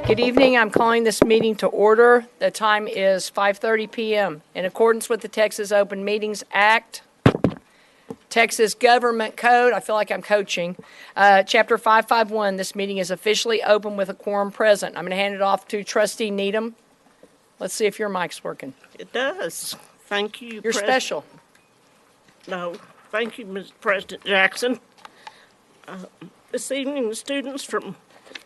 Good evening. I'm calling this meeting to order. The time is 5:30 p.m. In accordance with the Texas Open Meetings Act, Texas Government Code, I feel like I'm coaching, Chapter 551, this meeting is officially open with a quorum present. I'm going to hand it off to Trustee Needham. Let's see if your mic's working. It does. Thank you, You're special. No, thank you, Mr. President Jackson. This evening, the students from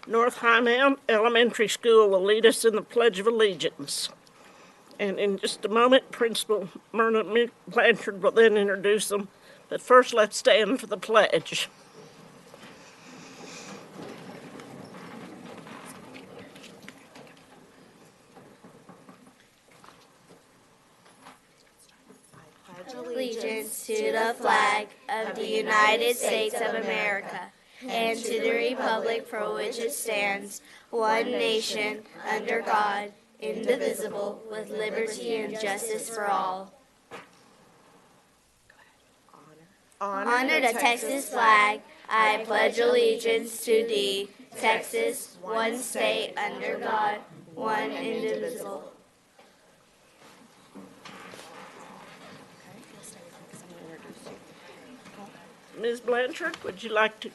North Highmount Elementary School will lead us in the Pledge of Allegiance. And in just a moment, Principal Myrna Blanchard will then introduce them. But first, let's stand for the pledge. Allegiance to the flag of the United States of America and to the republic for which it stands, one nation, under God, indivisible, with liberty and justice for all. Honor the Texas flag. I pledge allegiance to thee, Texas, one state under God, one indivisible. Ms. Blanchard, would you like to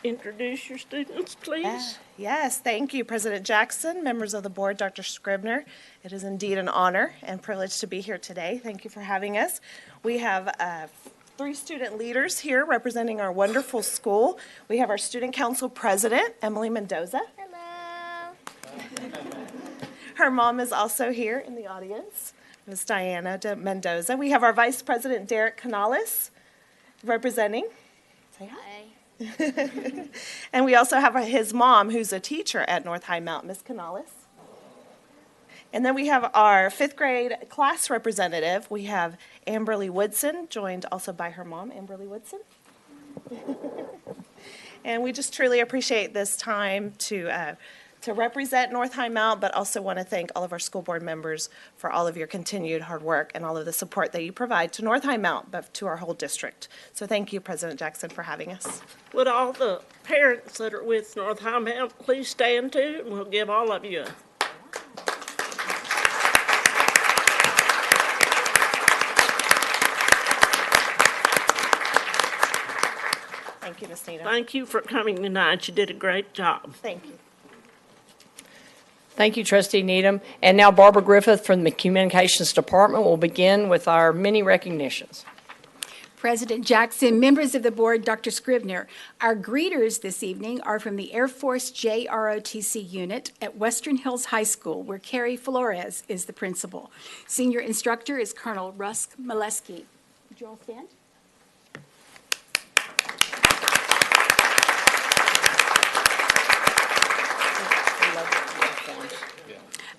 introduce your students, please? Yes, thank you, President Jackson, members of the board, Dr. Scribner. It is indeed an honor and privilege to be here today. Thank you for having us. We have 3 student leaders here representing our wonderful school. We have our Student Council President, Emily Mendoza. Hello. Her mom is also here in the audience, Ms. Diana Mendoza. We have our Vice President, Derek Canales, representing. Say hi. And we also have his mom, who's a teacher at North Highmount, Ms. Canales. And then we have our 5th grade class representative. We have Amberly Woodson, joined also by her mom, Amberly Woodson. And we just truly appreciate this time to represent North Highmount, but also want to thank all of our school board members for all of your continued hard work and all of the support that you provide to North Highmount, but to our whole district. So thank you, President Jackson, for having us. Would all the parents that are with North Highmount please stand too, and we'll give all of you a Thank you, Ms. Needham. thank you for coming tonight. You did a great job. Thank you. Thank you, Trustee Needham. And now Barbara Griffith from the Communications Department will begin with our many recognitions. President Jackson, members of the board, Dr. Scribner, our greeters this evening are from the Air Force JROTC unit at Western Hills High School, where Carrie Flores is the principal. Senior instructor is Colonel Rusk Molesky. Would you all stand?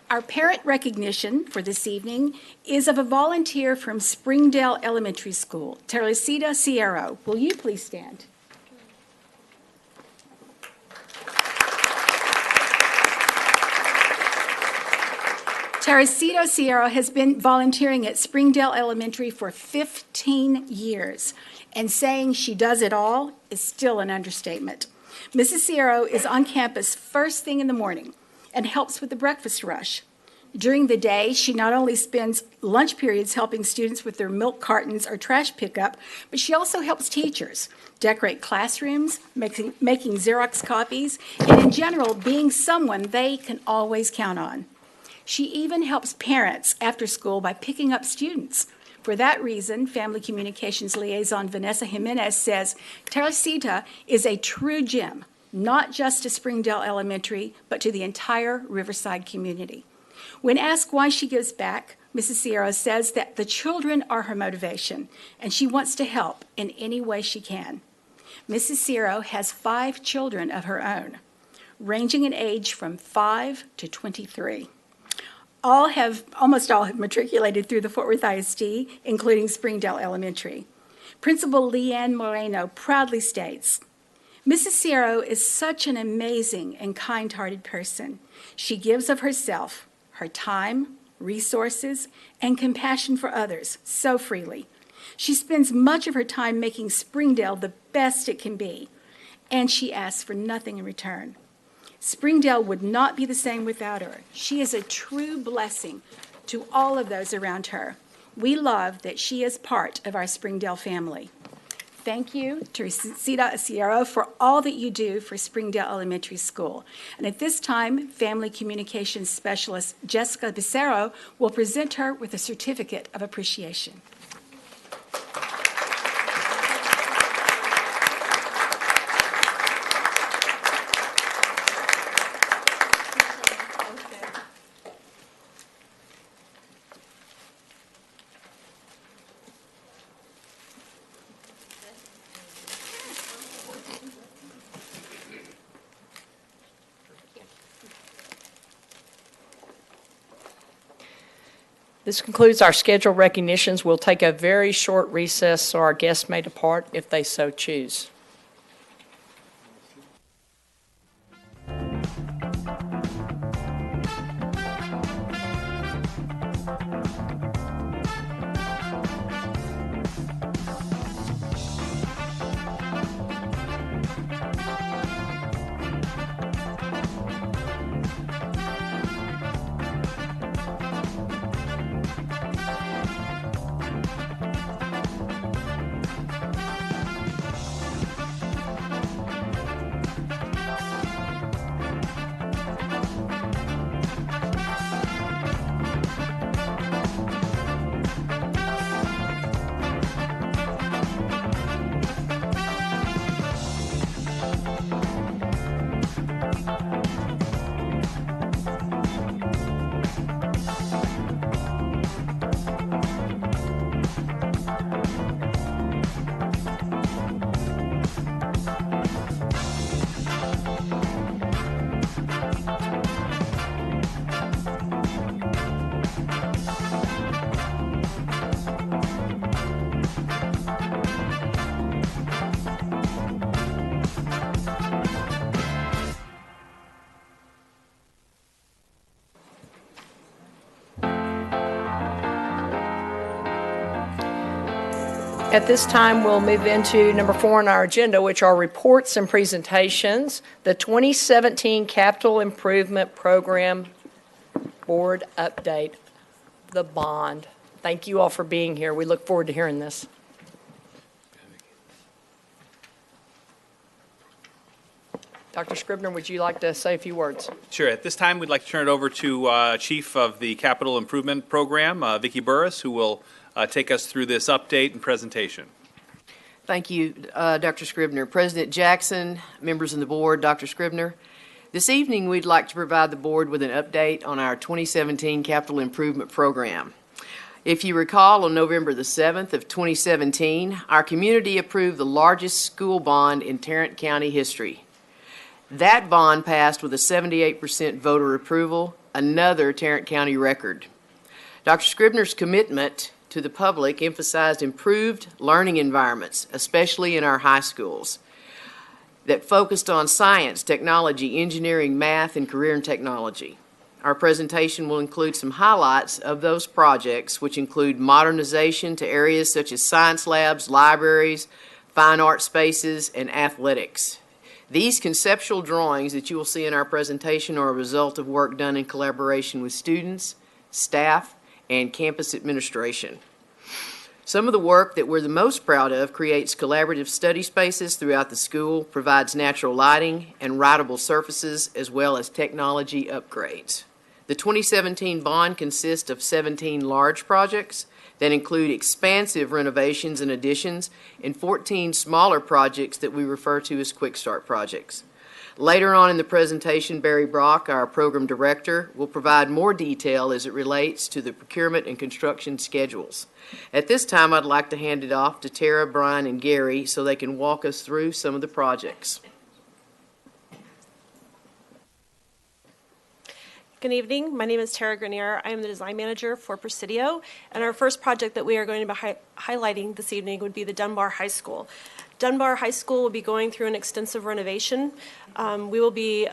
Our parent recognition for this evening is of a volunteer from Springdale Elementary School, Teresita Sierra. Will you please stand? Teresita Sierra has been volunteering at Springdale Elementary for 15 years, and saying she does it all is still an understatement. Mrs. Sierra is on campus first thing in the morning and helps with the breakfast rush. During the day, she not only spends lunch periods helping students with their milk cartons or trash pickup, but she also helps teachers decorate classrooms, making Xerox copies, and in general, being someone they can always count on. She even helps parents after school by picking up students. For that reason, Family Communications Liaison Vanessa Jimenez says Teresita is a true gem, not just to Springdale Elementary, but to the entire Riverside community. When asked why she gives back, Mrs. Sierra says that the children are her motivation, and she wants to help in any way she can. Mrs. Sierra has 5 children of her own, ranging in age from 5 to 23. Almost all have matriculated through the Fort Worth ISD, including Springdale Elementary. Principal Leanne Moreno proudly states, Mrs. Sierra is such an amazing and kind-hearted person. She gives of herself, her time, resources, and compassion for others so freely. She spends much of her time making Springdale the best it can be, and she asks for nothing in return. Springdale would not be the same without her. She is a true blessing to all of those around her. We love that she is part of our Springdale family. Thank you, Teresita Sierra, for all that you do for Springdale Elementary School. And at this time, Family Communications Specialist Jessica Becerro will present her with a certificate of appreciation. This concludes our scheduled recognitions. We'll take a very short recess so our guests may depart if they so choose. At this time, we'll move into number 4 on our agenda, which are reports and presentations. The 2017 Capital Improvement Program Board Update, the bond. Thank you all for being here. We look forward to hearing this. Dr. Scribner, would you like to say a few words? Sure. At this time, we'd like to turn it over to Chief of the Capital Improvement Program, Vicki Burris, who will take us through this update and presentation. Thank you, Dr. Scribner. President Jackson, members of the board, Dr. Scribner. This evening, we'd like to provide the board with an update on our 2017 Capital Improvement Program. If you recall, on November the 7th of 2017, our community approved the largest school bond in Tarrant County history. That bond passed with a 78% voter approval, another Tarrant County record. Dr. Scribner's commitment to the public emphasized improved learning environments, especially in our high schools, that focused on science, technology, engineering, math, and career and technology. Our presentation will include some highlights of those projects, which include modernization to areas such as science labs, libraries, fine art spaces, and athletics. These conceptual drawings that you will see in our presentation are a result of work done in collaboration with students, staff, and campus administration. Some of the work that we're the most proud of creates collaborative study spaces throughout the school, provides natural lighting and writable surfaces, as well as technology upgrades. The 2017 bond consists of 17 large projects that include expansive renovations and additions and 14 smaller projects that we refer to as Quick Start projects. Later on in the presentation, Barry Brock, our program director, will provide more detail as it relates to the procurement and construction schedules. At this time, I'd like to hand it off to Tara, Brian, and Gary so they can walk us through some of the projects. Good evening. My name is Tara Grenier. I am the design manager for Presidio, and our first project that we are going to be highlighting this evening would be the Dunbar High School. Dunbar High School will be going through an extensive renovation. We will be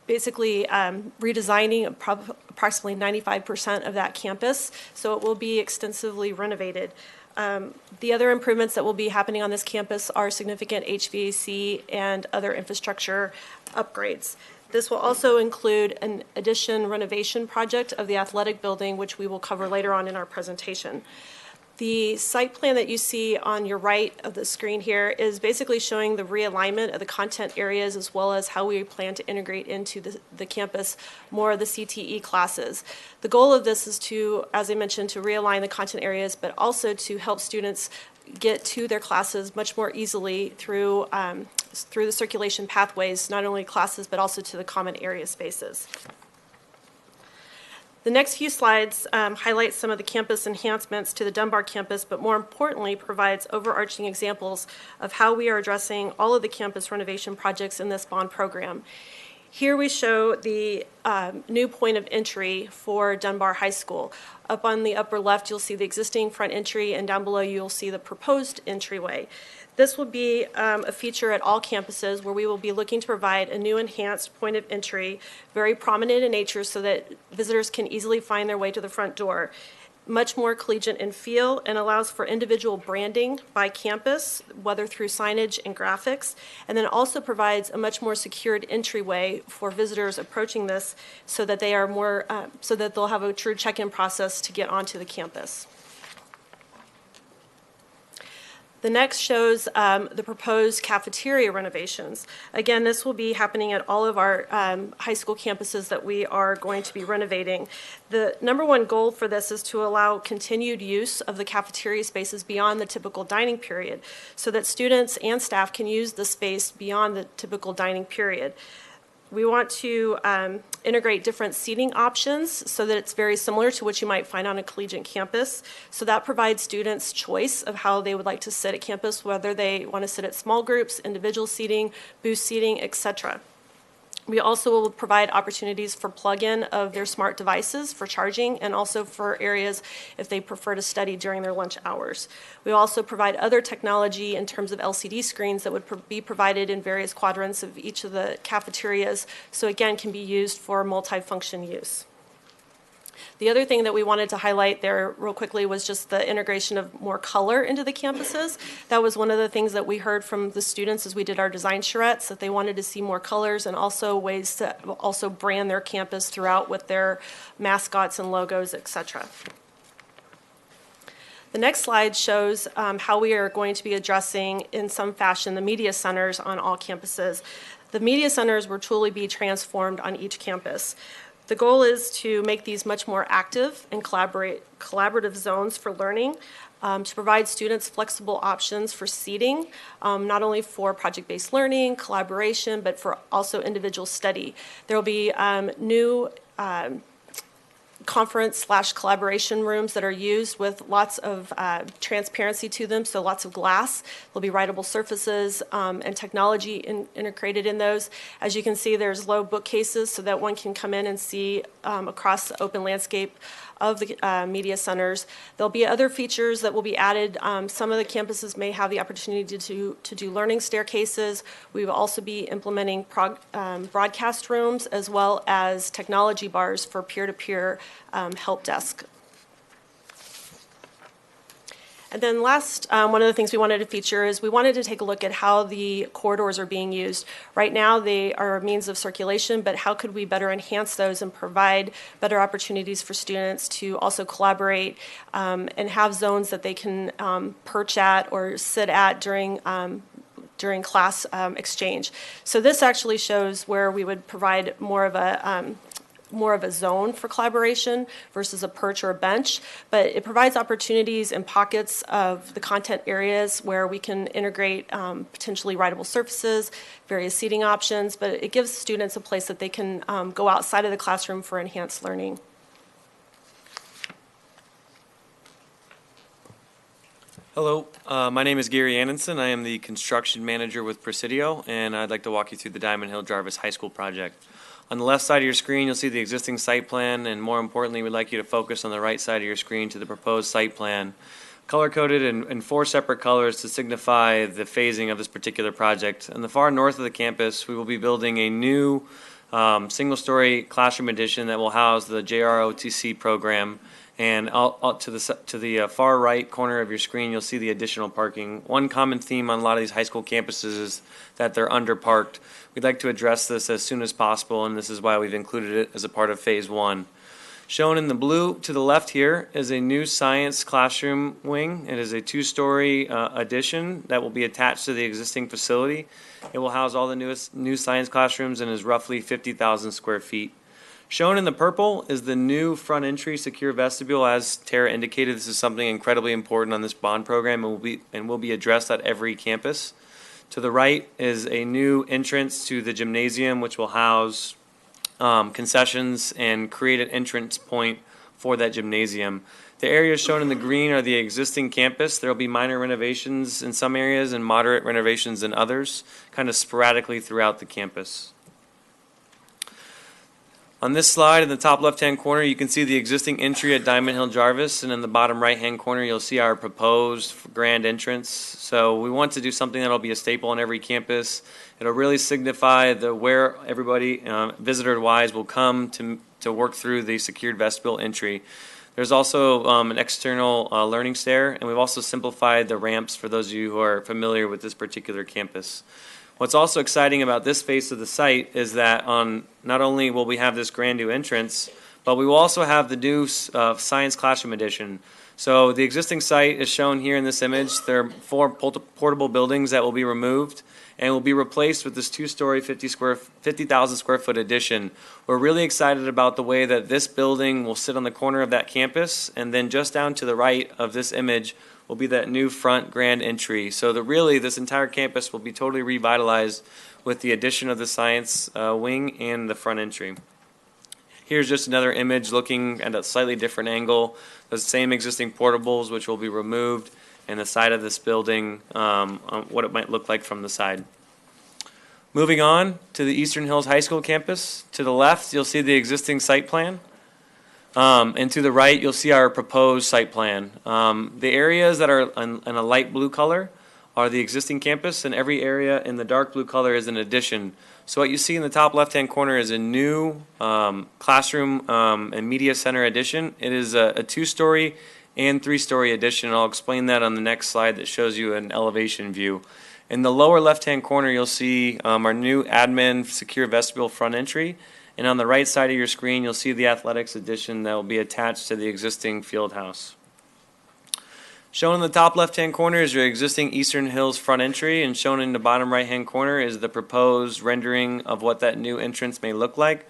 basically redesigning approximately 95% of that campus, so it will be extensively renovated. The other improvements that will be happening on this campus are significant HVAC and other infrastructure upgrades. This will also include an addition renovation project of the athletic building, which we will cover later on in our presentation. The site plan that you see on your right of the screen here is basically showing the realignment of the content areas as well as how we plan to integrate into the campus more of the CTE classes. The goal of this is to, as I mentioned, to realign the content areas, but also to help students get to their classes much more easily through the circulation pathways, not only classes, but also to the common area spaces. The next few slides highlight some of the campus enhancements to the Dunbar campus, but more importantly, provides overarching examples of how we are addressing all of the campus renovation projects in this bond program. Here we show the new point of entry for Dunbar High School. Up on the upper left, you'll see the existing front entry, and down below you'll see the proposed entryway. This will be a feature at all campuses where we will be looking to provide a new enhanced point of entry, very prominent in nature so that visitors can easily find their way to the front door. Much more collegiate in feel and allows for individual branding by campus, whether through signage and graphics, and then also provides a much more secured entryway for visitors approaching this so that they are more, so that they'll have a true check-in process to get onto the campus. The next shows the proposed cafeteria renovations. Again, this will be happening at all of our high school campuses that we are going to be renovating. The number one goal for this is to allow continued use of the cafeteria spaces beyond the typical dining period so that students and staff can use the space beyond the typical dining period. We want to integrate different seating options so that it's very similar to what you might find on a collegiate campus. So that provides students choice of how they would like to sit at campus, whether they want to sit at small groups, individual seating, booth seating, etc. We also will provide opportunities for plug-in of their smart devices for charging and also for areas if they prefer to study during their lunch hours. We also provide other technology in terms of LCD screens that would be provided in various quadrants of each of the cafeterias, so again can be used for multifunction use. The other thing that we wanted to highlight there real quickly was just the integration of more color into the campuses. That was one of the things that we heard from the students as we did our design charrettes, that they wanted to see more colors and also ways to also brand their campus throughout with their mascots and logos, etc. The next slide shows how we are going to be addressing in some fashion the media centers on all campuses. The media centers will truly be transformed on each campus. The goal is to make these much more active and collaborative zones for learning, to provide students flexible options for seating, not only for project-based learning, collaboration, but for also individual study. There will be new conference/collaboration rooms that are used with lots of transparency to them, so lots of glass. There'll be writable surfaces and technology integrated in those. As you can see, there's low bookcases so that one can come in and see across the open landscape of the media centers. There'll be other features that will be added. Some of the campuses may have the opportunity to do learning staircases. We will also be implementing broadcast rooms as well as technology bars for peer-to-peer help desk. And then last, one of the things we wanted to feature is we wanted to take a look at how the corridors are being used. Right now, they are a means of circulation, but how could we better enhance those and provide better opportunities for students to also collaborate and have zones that they can perch at or sit at during class exchange. So this actually shows where we would provide more of a zone for collaboration versus a perch or a bench, but it provides opportunities and pockets of the content areas where we can integrate potentially writable surfaces, various seating options, but it gives students a place that they can go outside of the classroom for enhanced learning. Hello, my name is Gary Annenson. I am the construction manager with Presidio, and I'd like to walk you through the Diamond Hill Jarvis High School project. On the left side of your screen, you'll see the existing site plan, and more importantly, we'd like you to focus on the right side of your screen to the proposed site plan, color-coded in 4 separate colors to signify the phasing of this particular project. On the far north of the campus, we will be building a new single-story classroom addition that will house the JROTC program, And to the far right corner of your screen, you'll see the additional parking. One common theme on a lot of these high school campuses is that they're underparked. We'd like to address this as soon as possible, and this is why we've included it as a part of Phase 1. Shown in the blue to the left here is a new science classroom wing. It is a 2-story addition that will be attached to the existing facility. It will house all the new science classrooms and is roughly 50,000 square feet. Shown in the purple is the new front entry secure vestibule. As Tara indicated, this is something incredibly important on this bond program and will be addressed at every campus. To the right is a new entrance to the gymnasium, which will house concessions and create an entrance point for that gymnasium. The areas shown in the green are the existing campus. There will be minor renovations in some areas and moderate renovations in others, kind of sporadically throughout the campus. On this slide, in the top left-hand corner, you can see the existing entry at Diamond Hill Jarvis, and in the bottom right-hand corner, you'll see our proposed grand entrance. So we want to do something that'll be a staple on every campus. It'll really signify where everybody, visitor-wise, will come to work through the secured vestibule entry. There's also an external learning stair, and we've also simplified the ramps for those of you who are familiar with this particular campus. What's also exciting about this phase of the site is that not only will we have this grand new entrance, but we will also have the new science classroom addition. So the existing site is shown here in this image. There are 4 portable buildings that will be removed and will be replaced with this 2-story, 50,000 square foot addition. We're really excited about the way that this building will sit on the corner of that campus, and then just down to the right of this image will be that new front grand entry. So this entire campus will be totally revitalized with the addition of the science wing and the front entry. Here's just another image looking at a slightly different angle. The same existing portables, which will be removed, and the side of this building, what it might look like from the side. Moving on to the Eastern Hills High School campus. To the left, you'll see the existing site plan. And to the right, you'll see our proposed site plan. The areas that are in a light blue color are the existing campus, and every area in the dark blue color is an addition. So what you see in the top left-hand corner is a new classroom and media center addition. It is a 2-story and 3-story addition. I'll explain that on the next slide that shows you an elevation view. In the lower left-hand corner, you'll see our new admin secure vestibule front entry. And on the right side of your screen, you'll see the athletics addition that will be attached to the existing field house. Shown in the top left-hand corner is your existing Eastern Hills front entry, and shown in the bottom right-hand corner is the proposed rendering of what that new entrance may look like.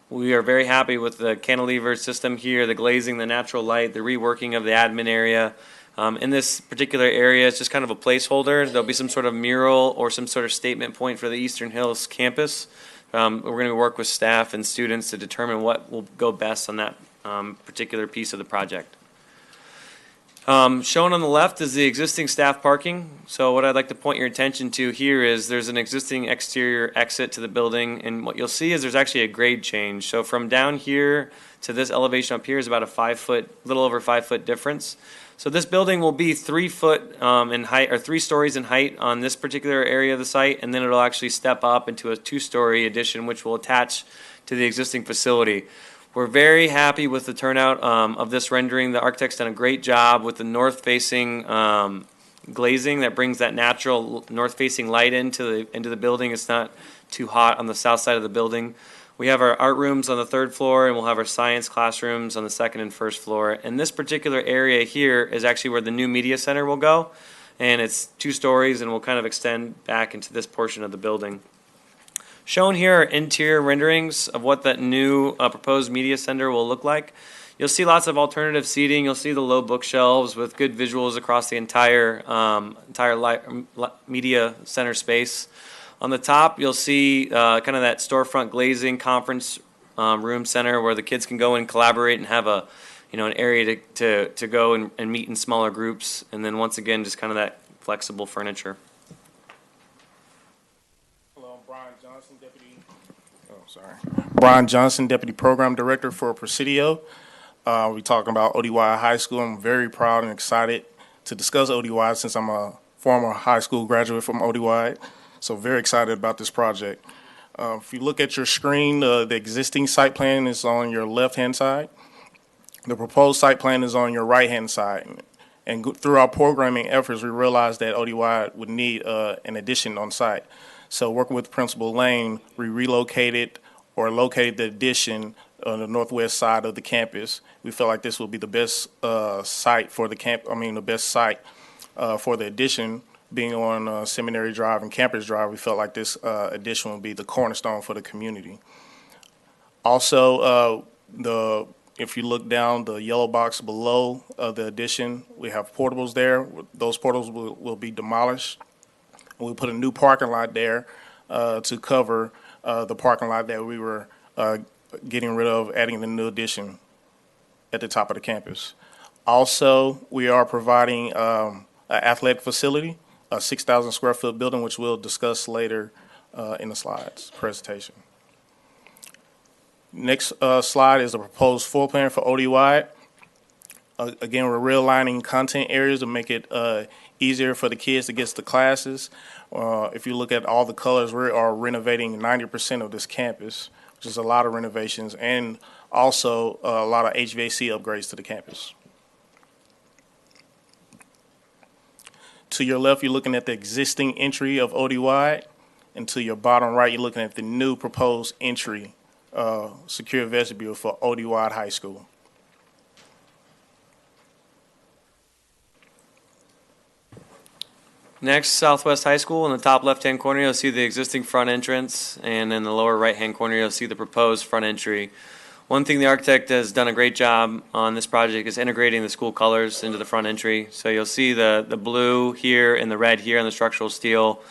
We are very happy with the cantilever system here, the glazing, the natural light, the reworking of the admin area. In this particular area, it's just kind of a placeholder. There'll be some sort of mural or some sort of statement point for the Eastern Hills campus. We're going to work with staff and students to determine what will go best on that particular piece of the project. Shown on the left is the existing staff parking. So what I'd like to point your attention to here is there's an existing exterior exit to the building, and what you'll see is there's actually a grade change. So from down here to this elevation up here is about a little over 5 foot difference. So this building will be 3 foot in height, or 3 stories in height on this particular area of the site, and then it'll actually step up into a 2-story addition, which will attach to the existing facility. We're very happy with the turnout of this rendering. The architect's done a great job with the north-facing glazing that brings that natural north-facing light into the building. It's not too hot on the south side of the building. We have our art rooms on the 3rd floor, and we'll have our science classrooms on the 2nd and 1st floor. And this particular area here is actually where the new media center will go, and it's 2 stories and will kind of extend back into this portion of the building. Shown here are interior renderings of what that new proposed media center will look like. You'll see lots of alternative seating. You'll see the low bookshelves with good visuals across the entire media center space. On the top, you'll see kind of that storefront glazing conference room center where the kids can go and collaborate and have an area to go and meet in smaller groups. And then once again, just kind of that flexible furniture. Hello, I'm Brian Johnson, Brian Johnson, Deputy Program Director for Presidio. We're talking about ODY High School. I'm very proud and excited to discuss ODY since I'm a former high school graduate from ODY. So very excited about this project. If you look at your screen, the existing site plan is on your left-hand side. The proposed site plan is on your right-hand side. And through our programming efforts, we realized that ODY would need an addition on site. So working with Principal Lane, we relocated or located the addition on the northwest side of the campus. We felt like this would be the best site for the the best site for the addition, being on Seminary Drive and Campus Drive. We felt like this addition would be the cornerstone for the community. Also, if you look down the yellow box below the addition, we have portables there. Those portables will be demolished. We'll put a new parking lot there to cover the parking lot that we were getting rid of, adding the new addition at the top of the campus. Also, we are providing an athletic facility, a 6,000 square foot building, which we'll discuss later in the slides presentation. Next slide is the proposed floor plan for ODY. Again, we're realigning content areas to make it easier for the kids to get to classes. If you look at all the colors, we are renovating 90% of this campus, which is a lot of renovations, and also a lot of HVAC upgrades to the campus. To your left, you're looking at the existing entry of ODY, and to your bottom right, you're looking at the new proposed entry, secure vestibule for ODY High School. Next, Southwest High School. In the top left-hand corner, you'll see the existing front entrance, and in the lower right-hand corner, you'll see the proposed front entry. One thing the architect has done a great job on this project is integrating the school colors into the front entry. So you'll see the blue here and the red here on the structural steel.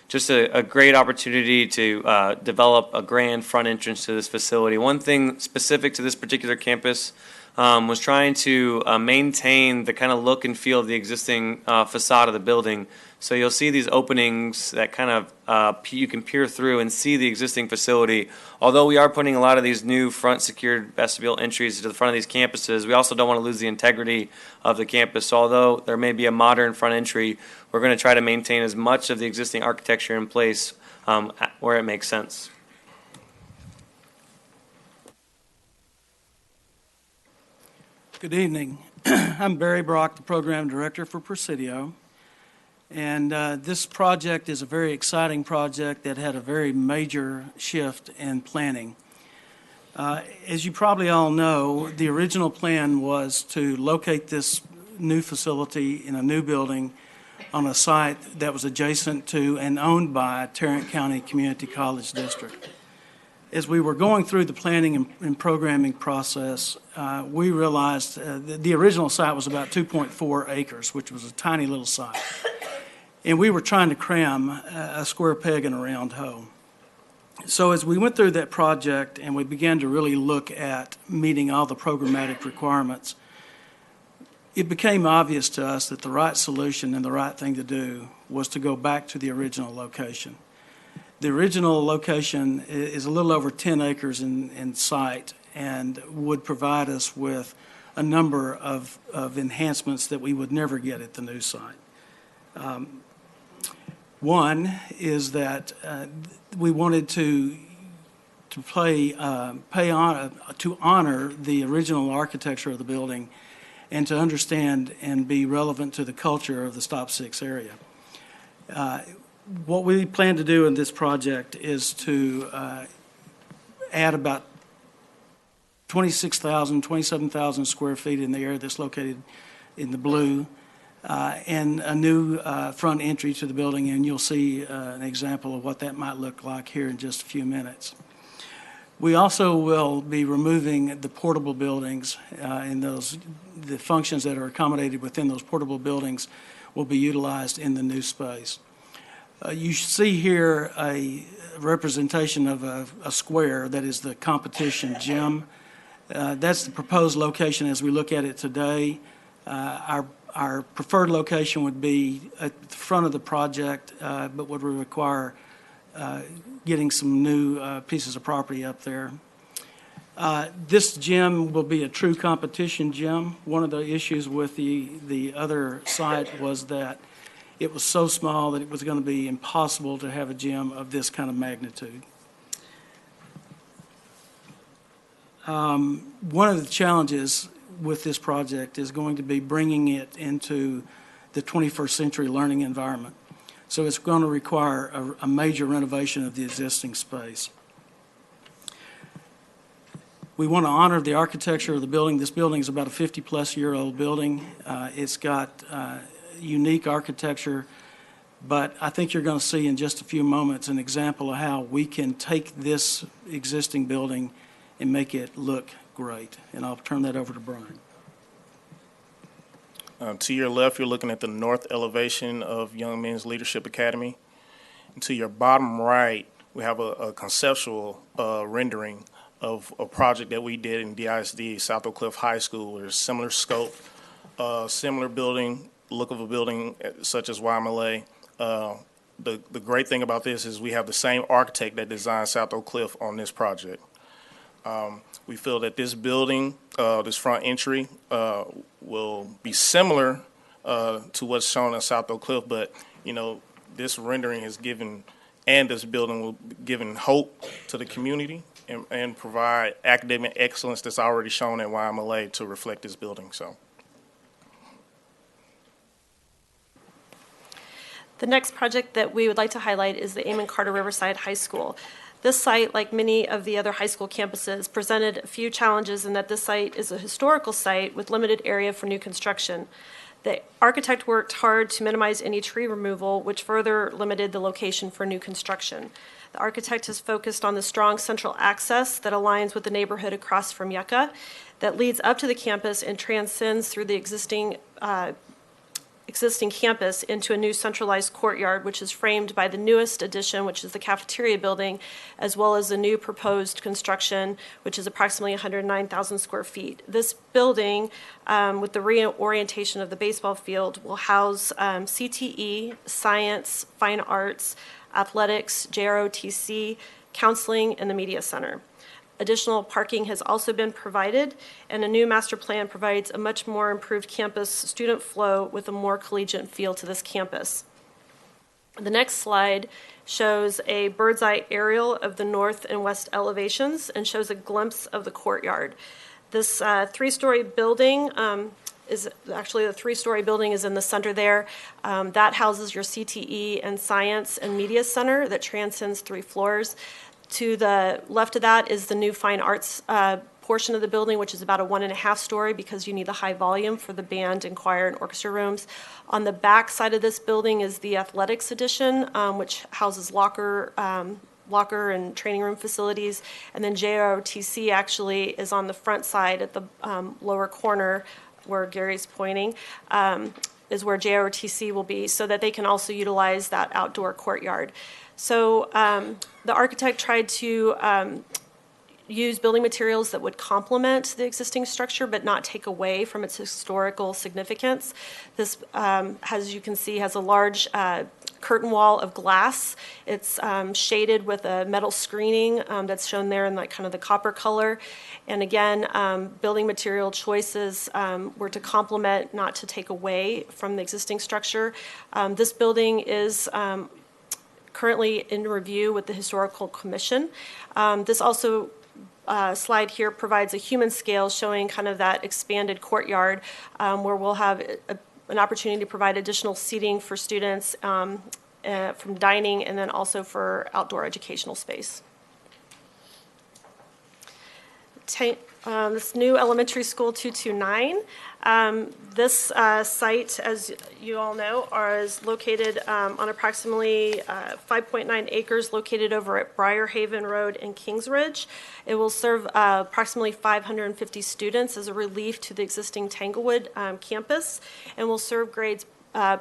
Just a great opportunity to develop a grand front entrance to this facility. One thing specific to this particular campus was trying to maintain the kind of look and feel of the existing facade of the building. So you'll see these openings that kind of you can peer through and see the existing facility. Although we are putting a lot of these new front secured vestibule entries to the front of these campuses, we also don't want to lose the integrity of the campus. So although there may be a modern front entry, we're going to try to maintain as much of the existing architecture in place where it makes sense. Good evening. I'm Barry Brock, the Program Director for Presidio. And this project is a very exciting project that had a very major shift in planning. As you probably all know, the original plan was to locate this new facility in a new building on a site that was adjacent to and owned by Tarrant County Community College District. As we were going through the planning and programming process, we realized the original site was about 2.4 acres, which was a tiny little site. And we were trying to cram a square peg in a round hole. So as we went through that project and we began to really look at meeting all the programmatic requirements, it became obvious to us that the right solution and the right thing to do was to go back to the original location. The original location is a little over 10 acres in site and would provide us with a number of enhancements that we would never get at the new site. One is that we wanted to honor the original architecture of the building and to understand and be relevant to the culture of the Stop 6 area. What we plan to do in this project is to add about 27,000 square feet in the area that's located in the blue, and a new front entry to the building, and you'll see an example of what that might look like here in just a few minutes. We also will be removing the portable buildings, and the functions that are accommodated within those portable buildings will be utilized in the new space. You see here a representation of a square that is the competition gym. That's the proposed location as we look at it today. Our preferred location would be at the front of the project, but would require getting some new pieces of property up there. This gym will be a true competition gym. One of the issues with the other site was that it was so small that it was going to be impossible to have a gym of this kind of magnitude. One of the challenges with this project is going to be bringing it into the 21st century learning environment. So it's going to require a major renovation of the existing space. We want to honor the architecture of the building. This building is about a 50-plus-year-old building. It's got unique architecture, but I think you're going to see in just a few moments an example of how we can take this existing building and make it look great. And I'll turn that over to Brian. To your left, you're looking at the north elevation of Young Men's Leadership Academy. And to your bottom right, we have a conceptual rendering of a project that we did in DISD, South Oak Cliff High School, where there's similar scope, similar building, look of a building such as YMLA. The great thing about this is we have the same architect that designed South Oak Cliff on this project. We feel that this building, this front entry, will be similar to what's shown in South Oak Cliff, but, you know, this rendering has given, and this building will give hope to the community and provide academic excellence that's already shown at YMLA to reflect this building. So, the next project that we would like to highlight is the Amon Carter Riverside High School. This site, like many of the other high school campuses, presented a few challenges in that this site is a historical site with limited area for new construction. The architect worked hard to minimize any tree removal, which further limited the location for new construction. The architect has focused on the strong central access that aligns with the neighborhood across from Yucca, that leads up to the campus and transcends through the existing campus into a new centralized courtyard, which is framed by the newest addition, which is the cafeteria building, as well as the new proposed construction, which is approximately 109,000 square feet. This building, with the reorientation of the baseball field, will house CTE, science, fine arts, athletics, JROTC, counseling, and the media center. Additional parking has also been provided, and a new master plan provides a much more improved campus student flow with a more collegiate feel to this campus. The next slide shows a bird's eye aerial of the north and west elevations and shows a glimpse of the courtyard. This three-story building is actually the three-story building is in the center there. That houses your CTE and science and media center that transcends 3 floors. To the left of that is the new fine arts portion of the building, which is about a 1.5 story and you need the high volume for the band and choir and orchestra rooms. On the back side of this building is the athletics addition, which houses locker and training room facilities. And then JROTC actually is on the front side at the lower corner where Gary's pointing, is where JROTC will be, so that they can also utilize that outdoor courtyard. So the architect tried to use building materials that would complement the existing structure but not take away from its historical significance. This, as you can see, has a large curtain wall of glass. It's shaded with a metal screening that's shown there in like kind of the copper color. And again, building material choices were to complement, not to take away from the existing structure. This building is currently in review with the Historical Commission. This also slide here provides a human scale showing kind of that expanded courtyard where we'll have an opportunity to provide additional seating for students from dining and then also for outdoor educational space. This new elementary school 229. This site, as you all know, is located on approximately 5.9 acres located over at Briarhaven Road in Kingsridge. It will serve approximately 550 students as a relief to the existing Tanglewood campus and will serve grades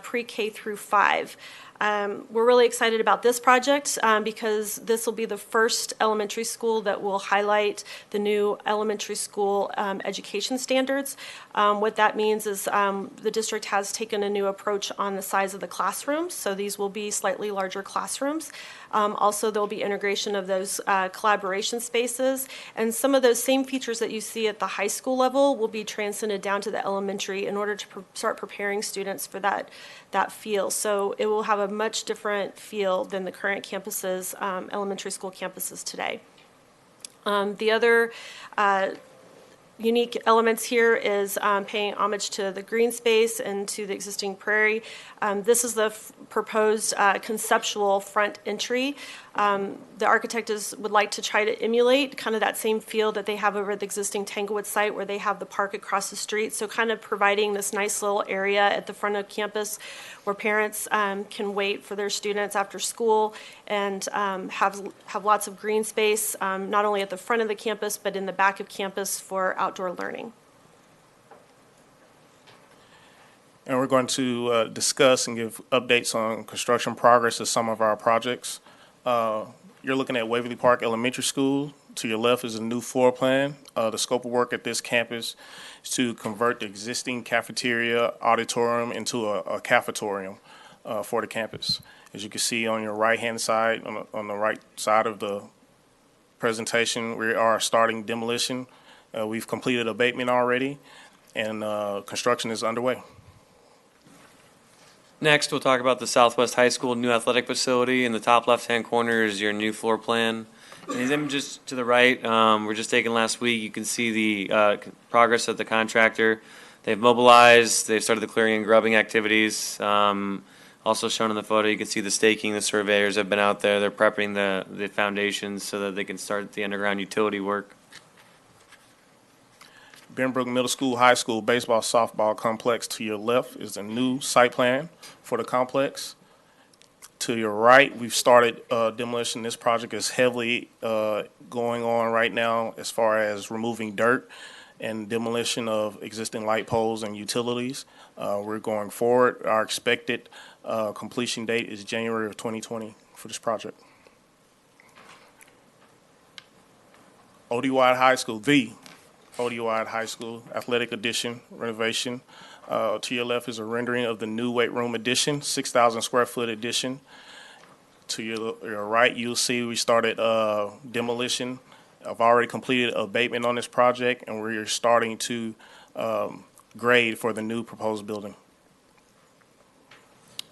pre-K through 5. We're really excited about this project because this will be the first elementary school that will highlight the new elementary school education standards. What that means is the district has taken a new approach on the size of the classrooms, so these will be slightly larger classrooms. Also, there will be integration of those collaboration spaces, and some of those same features that you see at the high school level will be transcended down to the elementary in order to start preparing students for that feel. So it will have a much different feel than the current campuses, elementary school campuses today. The other unique elements here is paying homage to the green space and to the existing prairie. This is the proposed conceptual front entry. The architect would like to try to emulate kind of that same feel that they have over at the existing Tanglewood site where they have the park across the street. So kind of providing this nice little area at the front of campus where parents can wait for their students after school and have lots of green space, not only at the front of the campus, but in the back of campus for outdoor learning. And we're going to discuss and give updates on construction progress of some of our projects. You're looking at Waverly Park Elementary School. To your left is a new floor plan. The scope of work at this campus is to convert the existing cafeteria auditorium into a cafetorium for the campus. As you can see on your right-hand side, on the right side of the presentation, we are starting demolition. We've completed abatement already, and construction is underway. Next, we'll talk about the Southwest High School new athletic facility. In the top left-hand corner is your new floor plan. And these images to the right were just taken last week. You can see the progress of the contractor. They've mobilized. They've started the clearing and grubbing activities. Also shown in the photo, you can see the staking. The surveyors have been out there. They're prepping the foundations so that they can start the underground utility work. Benbrook Middle School, High School baseball, softball complex. To your left is a new site plan for the complex. To your right, we've started demolition. This project is heavily going on right now as far as removing dirt and demolition of existing light poles and utilities. We're going forward. Our expected completion date is January of 2020 for this project. O.D. White High School, the O.D. White High School athletic addition renovation. To your left is a rendering of the new weight room addition, 6,000 square foot addition. To your right, you'll see we started demolition. I've already completed abatement on this project, and we're starting to grade for the new proposed building.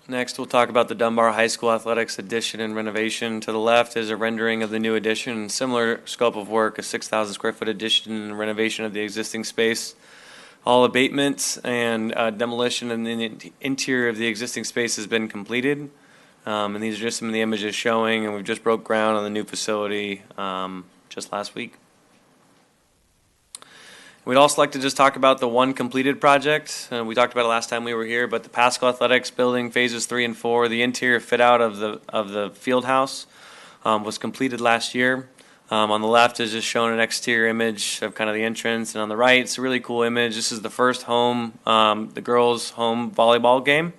Next, we'll talk about the Dunbar High School athletics addition and renovation. To the left is a rendering of the new addition, similar scope of work, a 6,000 square foot addition and renovation of the existing space. All abatements and demolition in the interior of the existing space has been completed. And these are just some of the images showing, and we've just broke ground on the new facility just last week. We'd also like to just talk about the one completed project. We talked about it last time we were here, but the Pascal Athletics building, phases 3 and 4, the interior fit out of the field house was completed last year. On the left is just showing an exterior image of kind of the entrance, and on the right, it's a really cool image. This is the first home, the girls' home volleyball game.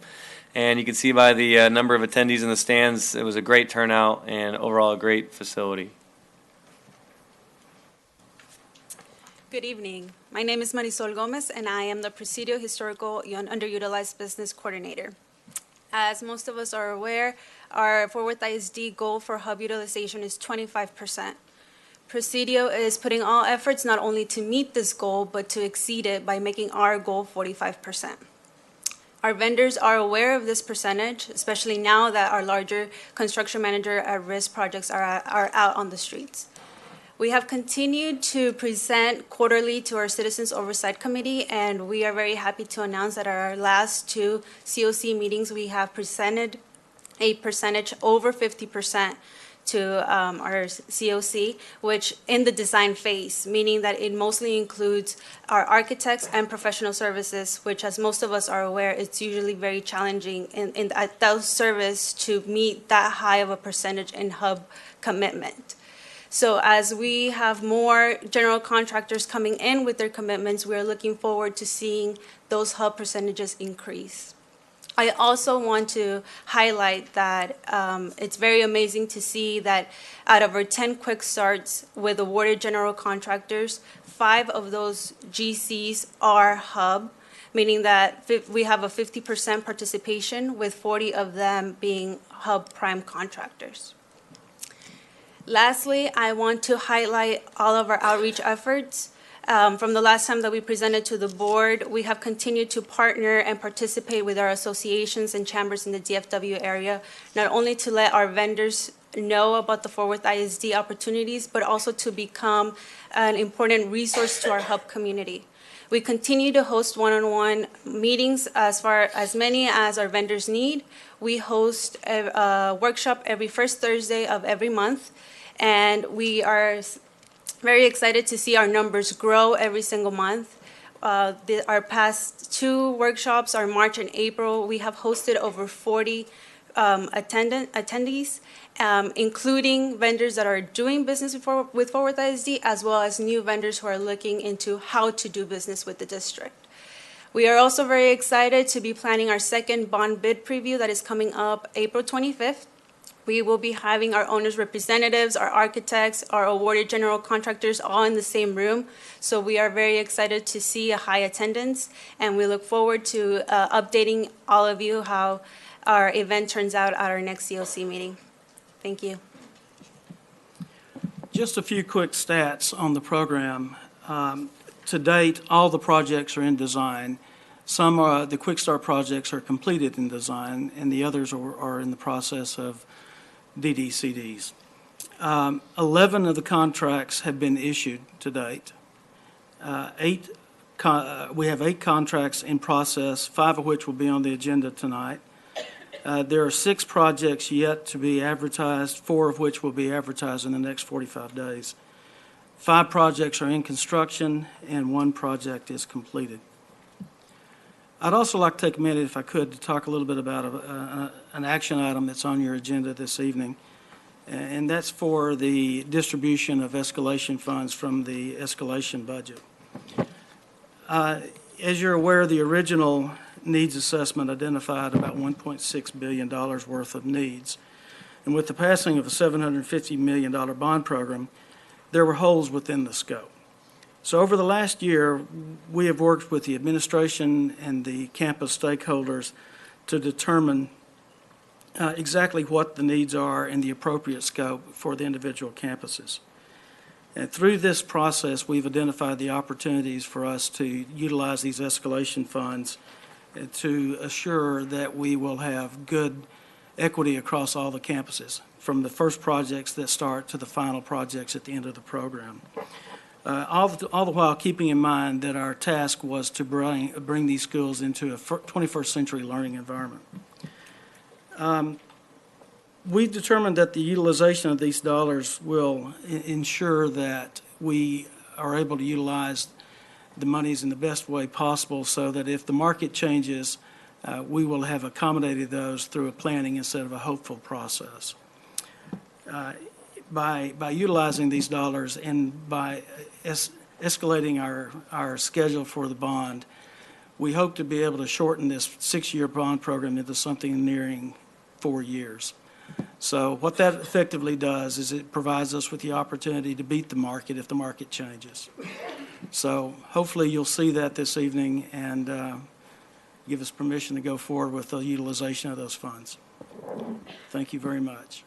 And you can see by the number of attendees in the stands, it was a great turnout and overall a great facility. Good evening. My name is Marisol Gomez, and I am the Presidio Historical and Underutilized Business Coordinator. As most of us are aware, our Fort Worth ISD goal for hub utilization is 25%. Presidio is putting all efforts not only to meet this goal, but to exceed it by making our goal 45%. Our vendors are aware of this percentage, especially now that our larger construction manager at-risk projects are out on the streets. We have continued to present quarterly to our Citizens Oversight Committee, and we are very happy to announce that at our last 2 COC meetings, we have presented a percentage over 50% to our COC, which in the design phase, meaning that it mostly includes our architects and professional services, which, as most of us are aware, it's usually very challenging at those service to meet that high of a percentage in hub commitment. So as we have more general contractors coming in with their commitments, we are looking forward to seeing those hub percentages increase. I also want to highlight that it's very amazing to see that out of our 10 quick starts with awarded general contractors, 5 of those GCs are hub, meaning that we have a 50% participation with 40 of them being hub prime contractors. Lastly, I want to highlight all of our outreach efforts. From the last time that we presented to the board, we have continued to partner and participate with our associations and chambers in the DFW area, not only to let our vendors know about the Fort Worth ISD opportunities, but also to become an important resource to our hub community. We continue to host one-on-one meetings as many as our vendors need. We host a workshop every first Thursday of every month, and we are very excited to see our numbers grow every single month. Our past two workshops are March and April. We have hosted over 40 attendees, including vendors that are doing business with Fort Worth ISD, as well as new vendors who are looking into how to do business with the district. We are also very excited to be planning our second bond bid preview that is coming up April 25th. We will be having our owners' representatives, our architects, our awarded general contractors all in the same room. So we are very excited to see a high attendance, and we look forward to updating all of you how our event turns out at our next COC meeting. Thank you. Just a few quick stats on the program. To date, all the projects are in design. Some the Quick Start projects are completed in design, and the others are in the process of DDCDs. 11 of the contracts have been issued to date. We have 8 contracts in process, 5 of which will be on the agenda tonight. There are 6 projects yet to be advertised, 4 of which will be advertised in the next 45 days. 5 projects are in construction, and 1 project is completed. I'd also like to take a minute, if I could, to talk a little bit about an action item that's on your agenda this evening, and that's for the distribution of escalation funds from the escalation budget. As you're aware, the original needs assessment identified about $1.6 billion worth of needs, and with the passing of a $750 million bond program, there were holes within the scope. So over the last year, we have worked with the administration and the campus stakeholders to determine exactly what the needs are and the appropriate scope for the individual campuses. And through this process, we've identified the opportunities for us to utilize these escalation funds to assure that we will have good equity across all the campuses, from the first projects that start to the final projects at the end of the program. All the while keeping in mind that our task was to bring these schools into a 21st century learning environment. We've determined that the utilization of these dollars will ensure that we are able to utilize the monies in the best way possible, so that if the market changes, we will have accommodated those through a planning instead of a hopeful process. By utilizing these dollars and by escalating our schedule for the bond, we hope to be able to shorten this 6-year bond program into something nearing 4 years. So what that effectively does is it provides us with the opportunity to beat the market if the market changes. So hopefully you'll see that this evening and give us permission to go forward with the utilization of those funds. Thank you very much.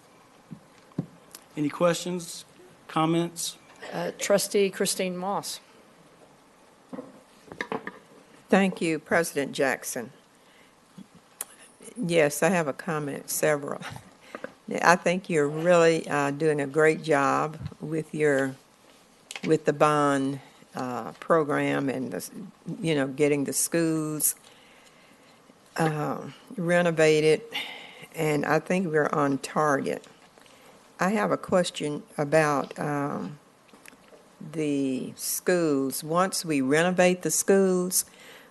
Any questions, comments? Trustee Christine Moss. Thank you, President Jackson. Yes, I have a comment, several. I think you're really doing a great job with the bond program and getting the schools renovated, and I think we're on target. I have a question about the schools. Once we renovate the schools,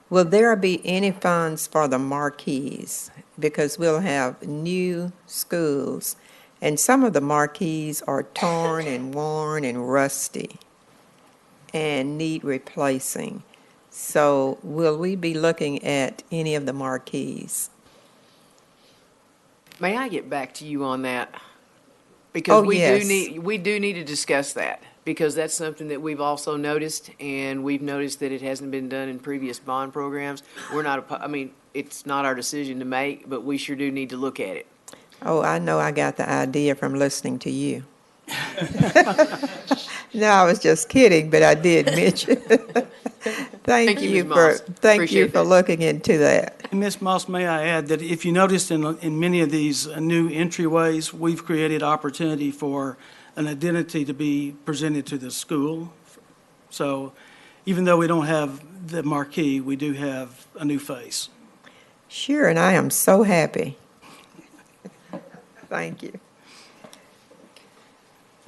will there be any funds for the marquees? Because we'll have new schools, and some of the marquees are torn and worn and rusty and need replacing. So will we be looking at any of the marquees? May I get back to you on that? Because yes. we do need to discuss that, because that's something that we've also noticed, and we've noticed that it hasn't been done in previous bond programs. It's not our decision to make, but we sure do need to look at it. Oh, I know I got the idea from listening to you. No, I was just kidding, but I did mention. Thank Thank you, you Ms. for, Moss. thank you Appreciate for that. looking into that. And Ms. Moss, may I add that if you noticed in many of these new entryways, we've created opportunity for an identity to be presented to the school. So even though we don't have the marquee, we do have a new face. Sure, and I am so happy. Thank you.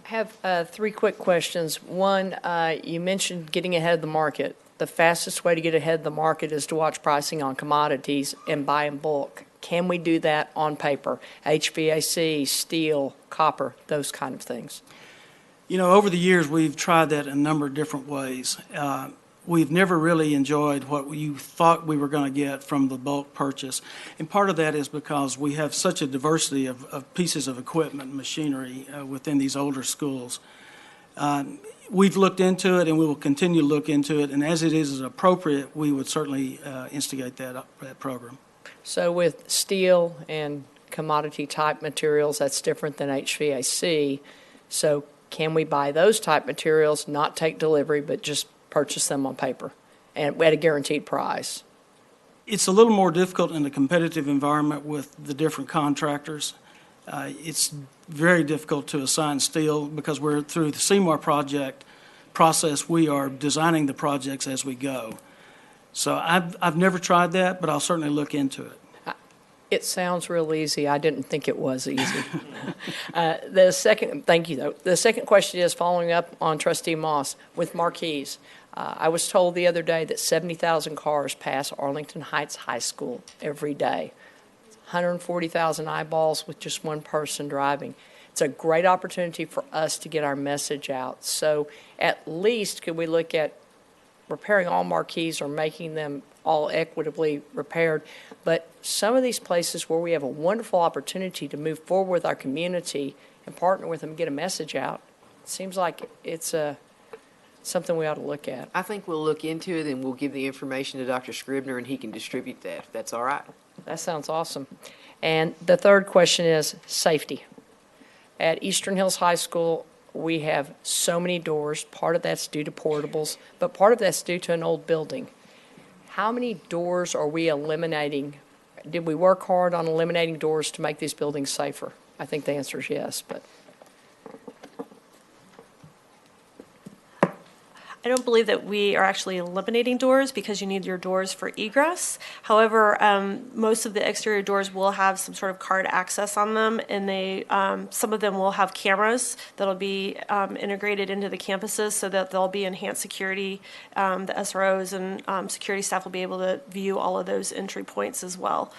I have three quick questions. One, you mentioned getting ahead of the market. The fastest way to get ahead of the market is to watch pricing on commodities and buy in bulk. Can we do that on paper? HVAC, steel, copper, those kind of things. You know, over the years, we've tried that in a number of different ways. We've never really enjoyed what you thought we were going to get from the bulk purchase. And part of that is because we have such a diversity of pieces of equipment and machinery within these older schools. We've looked into it, and we will continue to look into it. And as it is appropriate, we would certainly instigate that program. So with steel and commodity type materials, that's different than HVAC. So can we buy those type materials, not take delivery, but just purchase them on paper and at a guaranteed price? It's a little more difficult in a competitive environment with the different contractors. It's very difficult to assign steel because we're through the Seymour project process. We are designing the projects as we go. So I've never tried that, but I'll certainly look into it. It sounds real easy. I didn't think it was easy. Thank you, though. The second question is following up on Trustee Moss with marquees. I was told the other day that 70,000 cars pass Arlington Heights High School every day. 140,000 eyeballs with just one person driving. It's a great opportunity for us to get our message out. So at least could we look at repairing all marquees or making them all equitably repaired? But some of these places where we have a wonderful opportunity to move forward with our community and partner with them, get a message out, it seems like it's something we ought to look at. I think we'll look into it and we'll give the information to Dr. Scribner and he can distribute that, if that's all right. That sounds awesome. And the third question is safety. At Eastern Hills High School, we have so many doors. Part of that's due to portables, but part of that's due to an old building. How many doors are we eliminating? Did we work hard on eliminating doors to make these buildings safer? I think the answer is yes, but. I don't believe that we are actually eliminating doors because you need your doors for egress. However, most of the exterior doors will have some sort of card access on them, and some of them will have cameras that'll be integrated into the campuses so that there'll be enhanced security. The SROs and security staff will be able to view all of those entry points as well.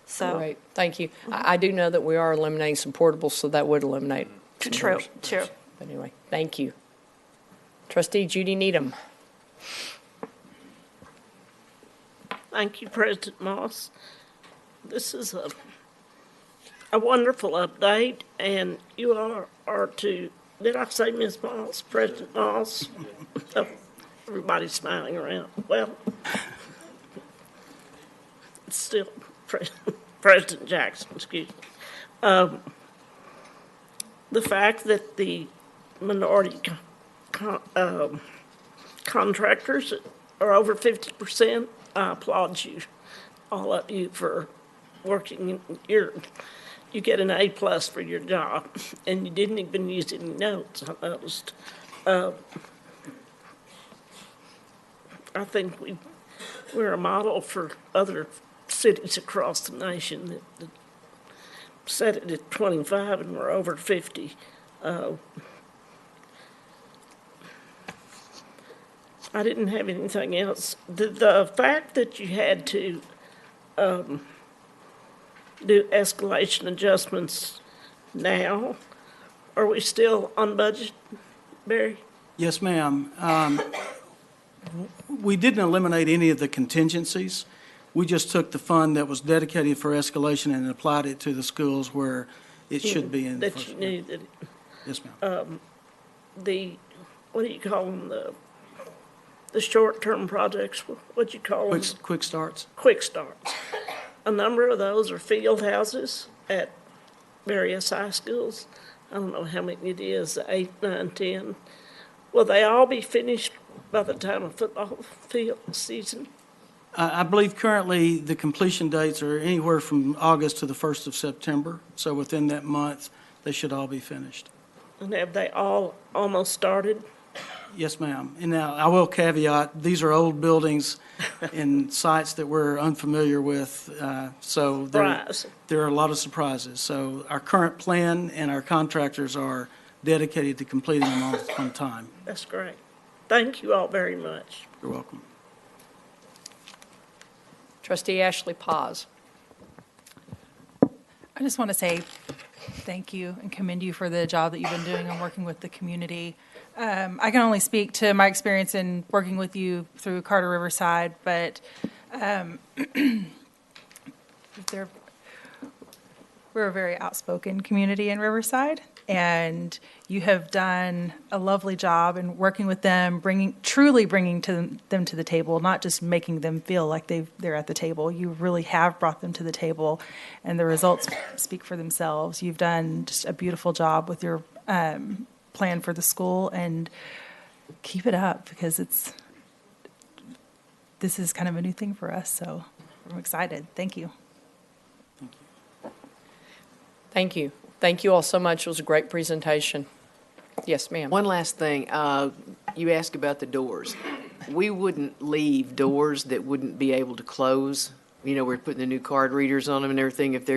So, Great, thank you. I do know that we are eliminating some portables, so that would eliminate some true, doors. true. But anyway, thank you. Trustee Judy Needham. Thank you, President Moss. This is a wonderful update, and you are to, did I say Ms. Moss, President Moss? Oh, everybody's smiling around. Well, it's still President Jackson, excuse me. The fact that the minority contractors are over 50%. I applaud you, all of you, for working. You get an A+ for your job, and you didn't even use any notes, I noticed. I think we're a model for other cities across the nation that set it at 25 and we're over 50. I didn't have anything else. The fact that you had to do escalation adjustments now, are we still on budget, Barry? Yes, ma'am. We didn't eliminate any of the contingencies. We just took the fund that was dedicated for escalation and applied it to the schools where it should be in the That first you place. knew that, Yes, ma'am. what do you call them, the short-term projects, what do you call them? Quick starts. Quick starts. A number of those are field houses at various high schools. I don't know how many it is, 8, 9, 10. Will they all be finished by the time of football field season? I believe currently the completion dates are anywhere from August to the 1st of September, so within that month, they should all be finished. And have they all almost started? Yes, ma'am. And now, I will caveat, these are old buildings and sites that we're unfamiliar with, so Surprise. there are a lot of surprises. So our current plan and our contractors are dedicated to completing them on time. That's great. Thank you all very much. You're welcome. Trustee Ashley Paz. I just want to say thank you and commend you for the job that you've been doing and working with the community. I can only speak to my experience in working with you through Carter Riverside, but we're a very outspoken community in Riverside, and you have done a lovely job in working with them, truly bringing them to the table, not just making them feel like they're at the table. You really have brought them to the table, and the results speak for themselves. You've done just a beautiful job with your plan for the school, and keep it up, because this is kind of a new thing for us, so I'm excited. Thank you. Thank you. Thank you all so much. It was a great presentation. Yes, ma'am. One last thing. You asked about the doors. We wouldn't leave doors that wouldn't be able to close. You know, we're putting the new card readers on them and everything. If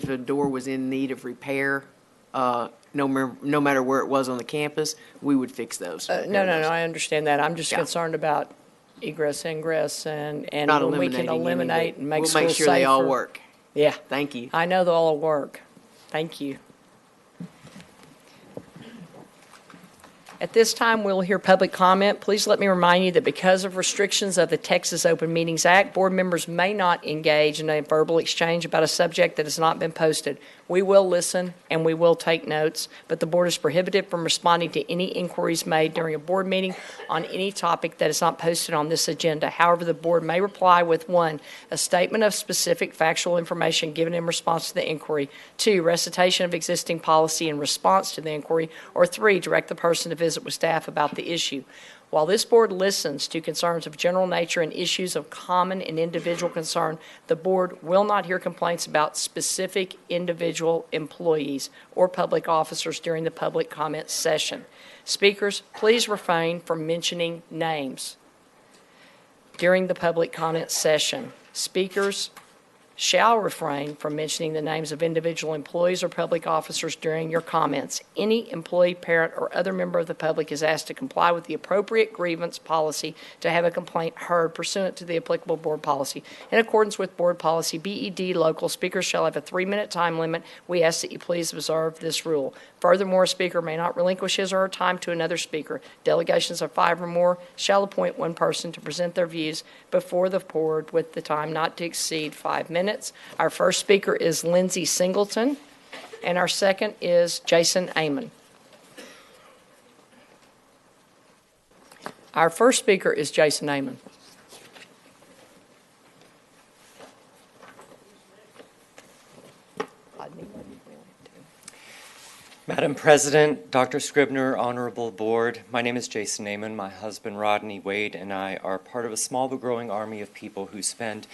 a door was in need of repair, no matter where it was on the campus, we would fix those. No, I understand that. I'm just concerned about egress, ingress, and Not when we can eliminating any, eliminate but and make we'll schools make sure safer. they all work. Yeah. Thank you. I know they'll all work. Thank you. At this time, we'll hear public comment. Please let me remind you that because of restrictions of the Texas Open Meetings Act, board members may not engage in a verbal exchange about a subject that has not been posted. We will listen and we will take notes, but the board is prohibited from responding to any inquiries made during a board meeting on any topic that is not posted on this agenda. However, the board may reply with 1, a statement of specific factual information given in response to the inquiry, 2, recitation of existing policy in response to the inquiry, or 3, direct the person to visit with staff about the issue. While this board listens to concerns of general nature and issues of common and individual concern, the board will not hear complaints about specific individual employees or public officers during the public comment session. Speakers, please refrain from mentioning names during the public comment session. Speakers shall refrain from mentioning the names of individual employees or public officers during your comments. Any employee, parent, or other member of the public is asked to comply with the appropriate grievance policy to have a complaint heard pursuant to the applicable board policy. In accordance with board policy BED local, speakers shall have a 3-minute time limit. We ask that you please observe this rule. Furthermore, a speaker may not relinquish his or her time to another speaker. Delegations of 5 or more shall appoint one person to present their views before the board with the time not to exceed 5 minutes. Our first speaker is Lindsay Singleton, and our second is Jason Amon. Our first speaker is Jason Amon. Madam President, Dr. Scribner, Honorable Board, my name is Jason Amon. My husband Rodney Wade and I are part of a small but growing army of people who spend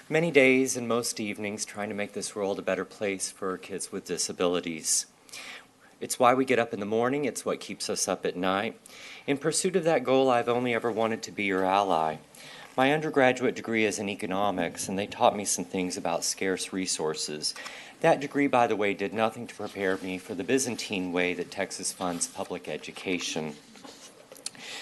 many days and most evenings trying to make this world a better place for kids with disabilities. It's why we get up in the morning. It's what keeps us up at night. In pursuit of that goal, I've only ever wanted to be your ally. My undergraduate degree is in economics, and they taught me some things about scarce resources. That degree, by the way, did nothing to prepare me for the Byzantine way that Texas funds public education.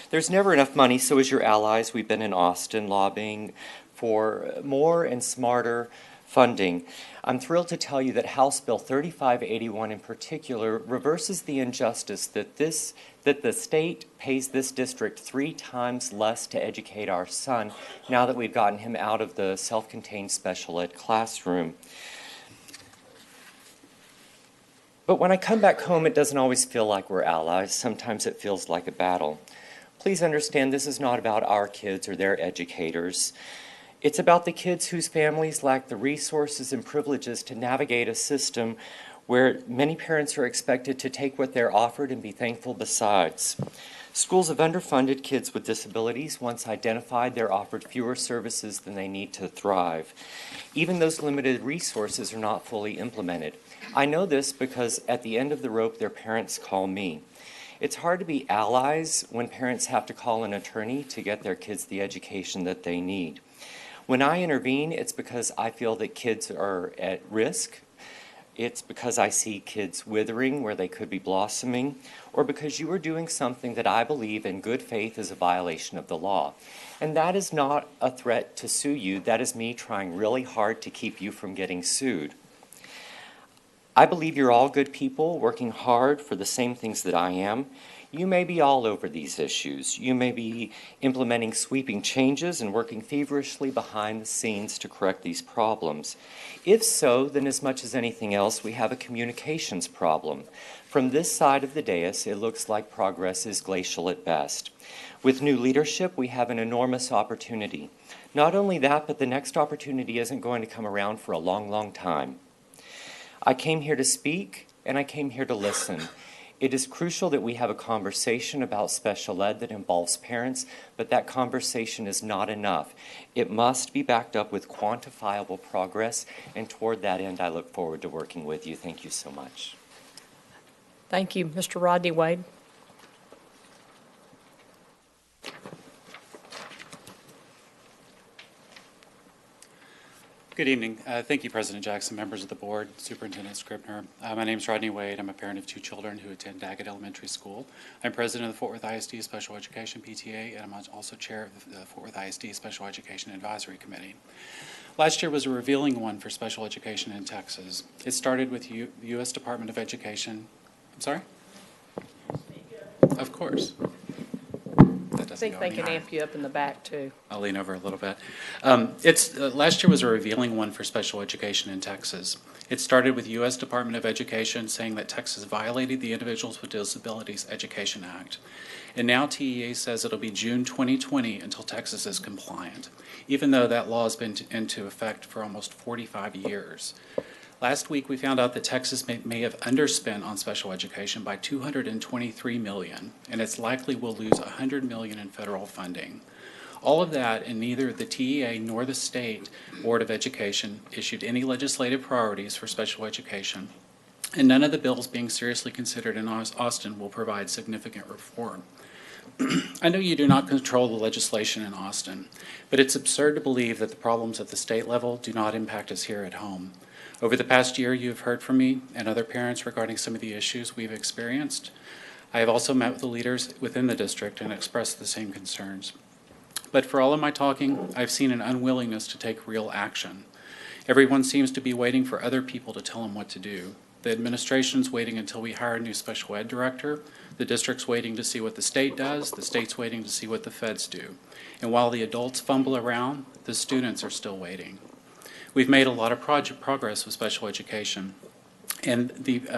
There's never enough money, so as your allies, we've been in Austin lobbying for more and smarter funding. I'm thrilled to tell you that House Bill 3581 in particular reverses the injustice that the state pays this district 3 times less to educate our son now that we've gotten him out of the self-contained special ed classroom. But when I come back home, it doesn't always feel like we're allies. Sometimes it feels like a battle. Please understand, this is not about our kids or their educators. It's about the kids whose families lack the resources and privileges to navigate a system where many parents are expected to take what they're offered and be thankful besides. Schools of underfunded kids with disabilities, once identified, they're offered fewer services than they need to thrive. Even those limited resources are not fully implemented. I know this because at the end of the rope, their parents call me. It's hard to be allies when parents have to call an attorney to get their kids the education that they need. When I intervene, it's because I feel that kids are at risk. It's because I see kids withering where they could be blossoming, or because you are doing something that I believe in good faith is a violation of the law. And that is not a threat to sue you. That is me trying really hard to keep you from getting sued. I believe you're all good people working hard for the same things that I am. You may be all over these issues. You may be implementing sweeping changes and working feverishly behind the scenes to correct these problems. If so, then as much as anything else, we have a communications problem. From this side of the dais, it looks like progress is glacial at best. With new leadership, we have an enormous opportunity. Not only that, but the next opportunity isn't going to come around for a long, long time. I came here to speak, and I came here to listen. It is crucial that we have a conversation about special ed that involves parents, but that conversation is not enough. It must be backed up with quantifiable progress, and toward that end, I look forward to working with you. Thank you so much. Thank you. Mr. Rodney Wade. Good evening. Thank you, President Jackson, members of the board, Superintendent Scribner. My name is Rodney Wade. I'm a parent of 2 children who attend Daggett Elementary School. I'm president of the Fort Worth ISD Special Education PTA, and I'm also chair of the Fort Worth ISD Special Education Advisory Committee. Last year was a revealing one for special education in Texas. It started with the U.S. Department of Education. I'm sorry? Of course. I think they can amp you up in the back, too. I'll lean over a little bit. Last year was a revealing one for special education in Texas. It started with the U.S. Department of Education saying that Texas violated the Individuals with Disabilities Education Act. And now TEA says it'll be June 2020 until Texas is compliant, even though that law has been into effect for almost 45 years. Last week, we found out that Texas may have underspent on special education by $223 million, and it's likely we'll lose $100 million in federal funding. All of that, and neither the TEA nor the State Board of Education issued any legislative priorities for special education, and none of the bills being seriously considered in Austin will provide significant reform. I know you do not control the legislation in Austin, but it's absurd to believe that the problems at the state level do not impact us here at home. Over the past year, you have heard from me and other parents regarding some of the issues we've experienced. I have also met with the leaders within the district and expressed the same concerns. But for all of my talking, I've seen an unwillingness to take real action. Everyone seems to be waiting for other people to tell them what to do. The administration's waiting until we hire a new special ed director. The district's waiting to see what the state does. The state's waiting to see what the feds do. And while the adults fumble around, the students are still waiting. We've made a lot of progress with special education, and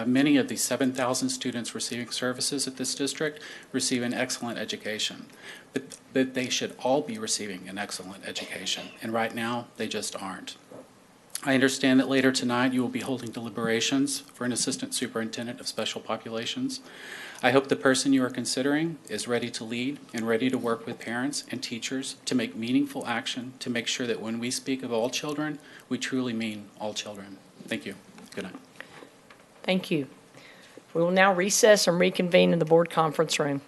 many of the 7,000 students receiving services at this district receive an excellent education, but they should all be receiving an excellent education, and right now they just aren't. I understand that later tonight you will be holding deliberations for an assistant superintendent of special populations. I hope the person you are considering is ready to lead and ready to work with parents and teachers to make meaningful action to make sure that when we speak of all children, we truly mean all children. Thank you. Good night. Thank you. We will now recess and reconvene in the board conference room.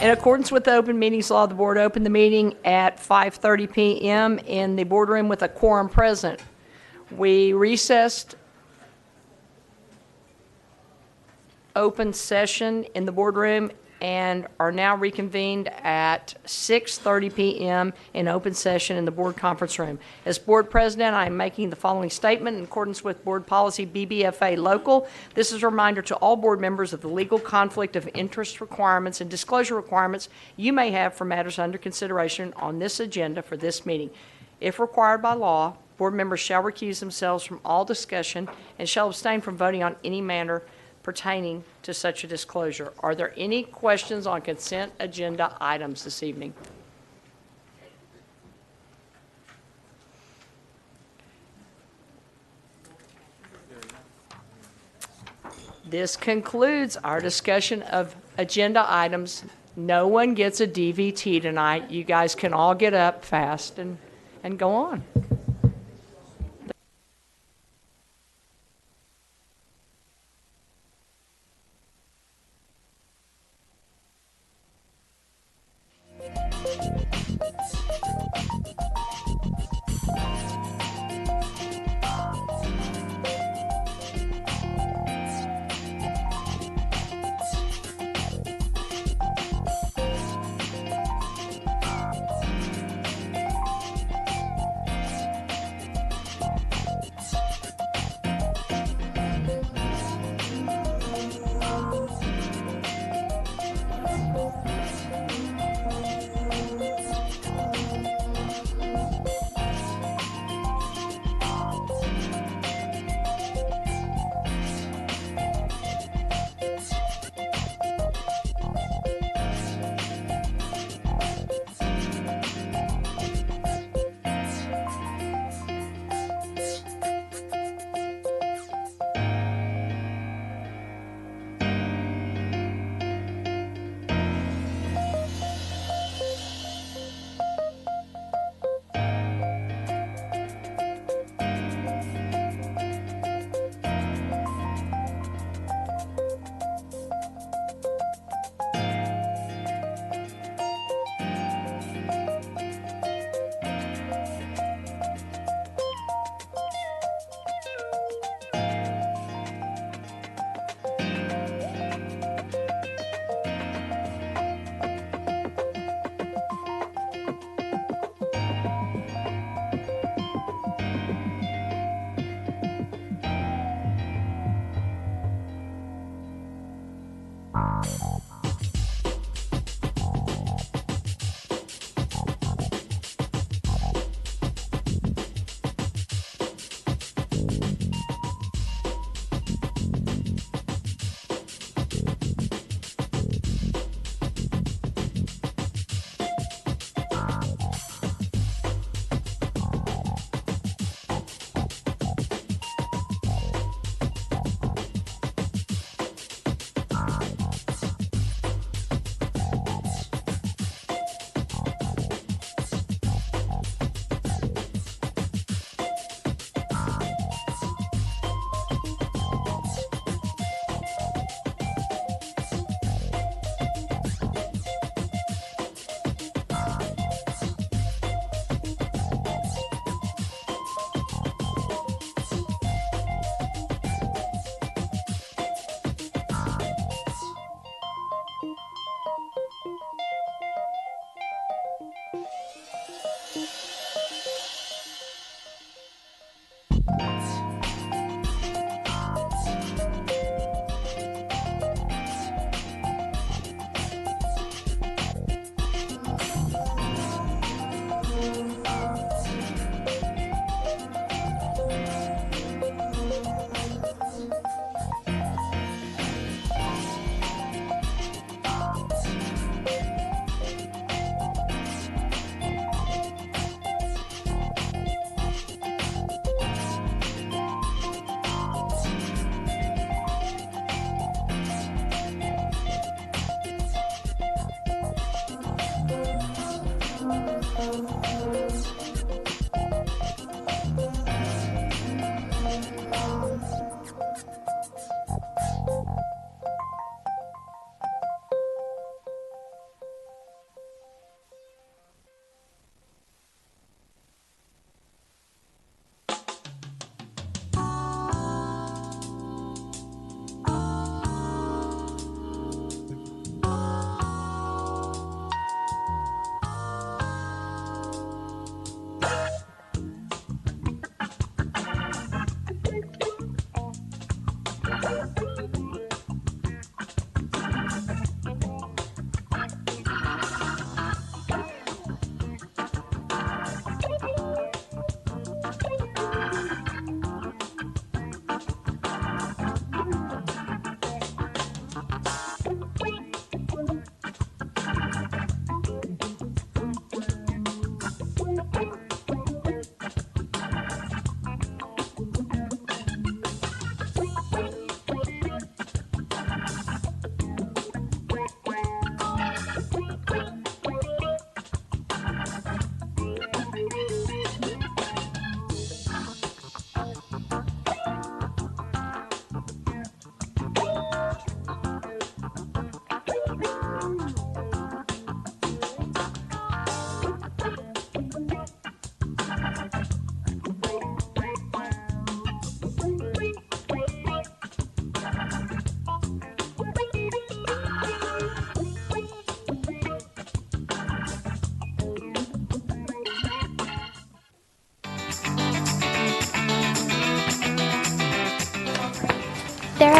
In accordance with the open meetings law, the board opened the meeting at 5:30 PM in the boardroom with a quorum present. We recessed open session in the boardroom and are now reconvened at 6:30 PM in open session in the board conference room. As board president, I am making the following statement in accordance with board policy BBFA local. This is a reminder to all board members of the legal conflict of interest requirements and disclosure requirements you may have for matters under consideration on this agenda for this meeting. If required by law, board members shall recuse themselves from all discussion and shall abstain from voting on any matter pertaining to such a disclosure. Are there any questions on consent agenda items this evening? This concludes our discussion of agenda items. No one gets a DVT tonight. You guys can all get up fast and go on.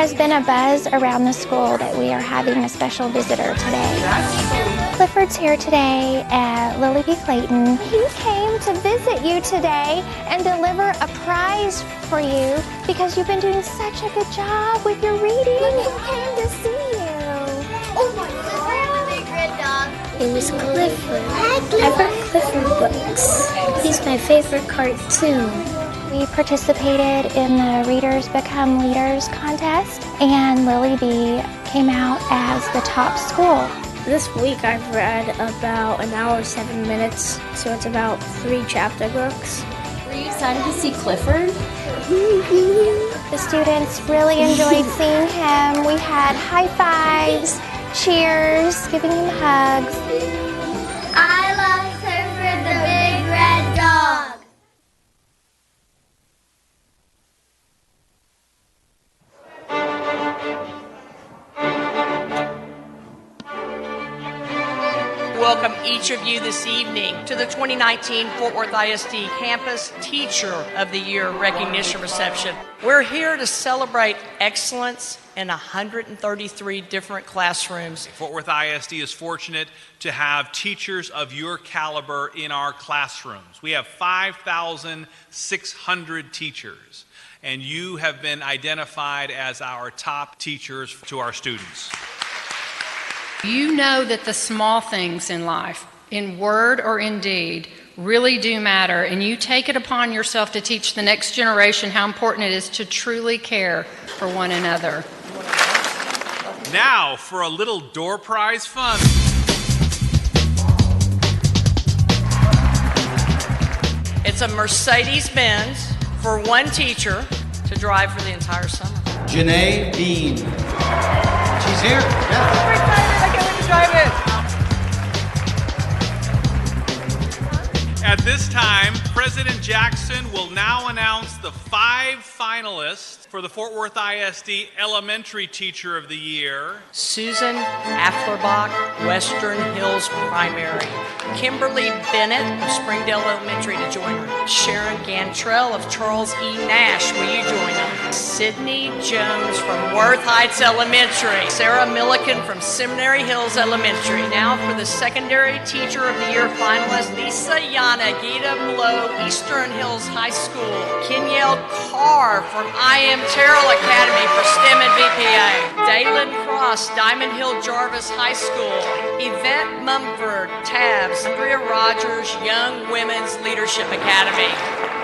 has been a buzz around the school that we are having a special visitor today. Clifford's here today at Lily B. Clayton. He came to visit you today and deliver a prize for you because you've been doing such a good job with your reading. He came to see you. Oh my God. Big red dog. It was Clifford. I've read Clifford books. He's my favorite cartoon. We participated in the Readers Become Leaders contest, and Lily B came out as the top school. This week I've read about an hour and 7 minutes, so it's about 3 chapter books. Were you excited to see Clifford? The students really enjoyed seeing him. We had high fives, cheers, giving him hugs. I love Clifford the big red dog. Welcome each of you this evening to the 2019 Fort Worth ISD Campus Teacher of the Year recognition reception. We're here to celebrate excellence in 133 different classrooms. Fort Worth ISD is fortunate to have teachers of your caliber in our classrooms. We have 5,600 teachers, and you have been identified as our top teachers to our students. You know that the small things in life, in word or in deed, really do matter, and you take it upon yourself to teach the next generation how important it is to truly care for one another. Now for a little door prize fun. It's a Mercedes-Benz for one teacher to drive for the entire summer. Janae Bean. She's here. Yeah. Super excited. I can't wait to drive it. At this time, President Jackson will now announce the 5 finalists for the Fort Worth ISD Elementary Teacher of the Year. Susan Afflerbach, Western Hills Primary. Kimberly Bennett of Springdale Elementary to join her. Sharon Gantrell of Charles E. Nash, will you join them? Sydney Jones from Worth Heights Elementary. Sarah Milliken from Seminary Hills Elementary. Now for the Secondary Teacher of the Year finalist, Lisa Yana Gita Blow, Eastern Hills High School. Kenyelle Carr from I Am Terrell Academy for STEM and VPA. Dalen Cross, Diamond Hill Jarvis High School. Yvette Mumford, Tabs, Andrea Rogers, Young Women's Leadership Academy.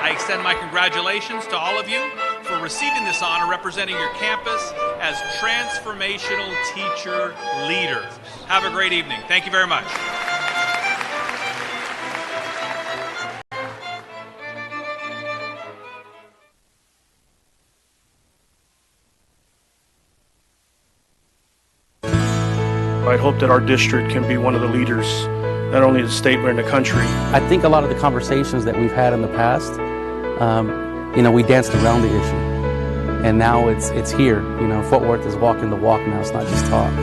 I extend my congratulations to all of you for receiving this honor representing your campus as transformational teacher leaders. Have a great evening. Thank you very much. I hope that our district can be one of the leaders, not only in the state, but in the country. I think a lot of the conversations that we've had in the past, we danced around the issue. And now it's here. Fort Worth is walking the walk now. It's not just talk.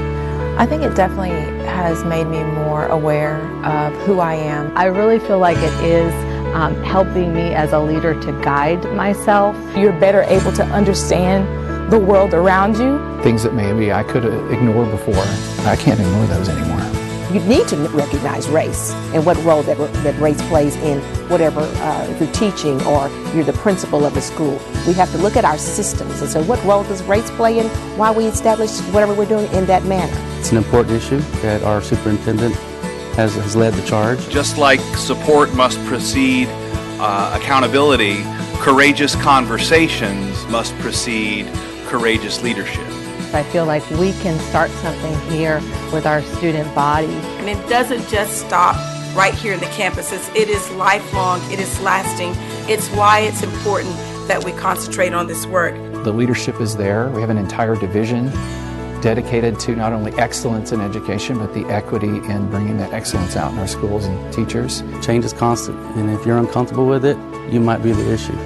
I think it definitely has made me more aware of who I am. I really feel like it is helping me as a leader to guide myself. You're better able to understand the world around you. Things that maybe I could have ignored before, I can't ignore those anymore. You need to recognize race and what role that race plays in whatever, if you're teaching or you're the principal of a school. We have to look at our systems and say, what role does race play in why we establish whatever we're doing in that manner? It's an important issue that our superintendent has led the charge. Just like support must precede accountability, courageous conversations must precede courageous leadership. I feel like we can start something here with our student body. And it doesn't just stop right here in the campuses. It is lifelong, it is lasting. It's why it's important that we concentrate on this work. The leadership is there. We have an entire division dedicated to not only excellence in education, but the equity in bringing that excellence out in our schools and teachers. Change is constant, and if you're uncomfortable with it, you might be the issue.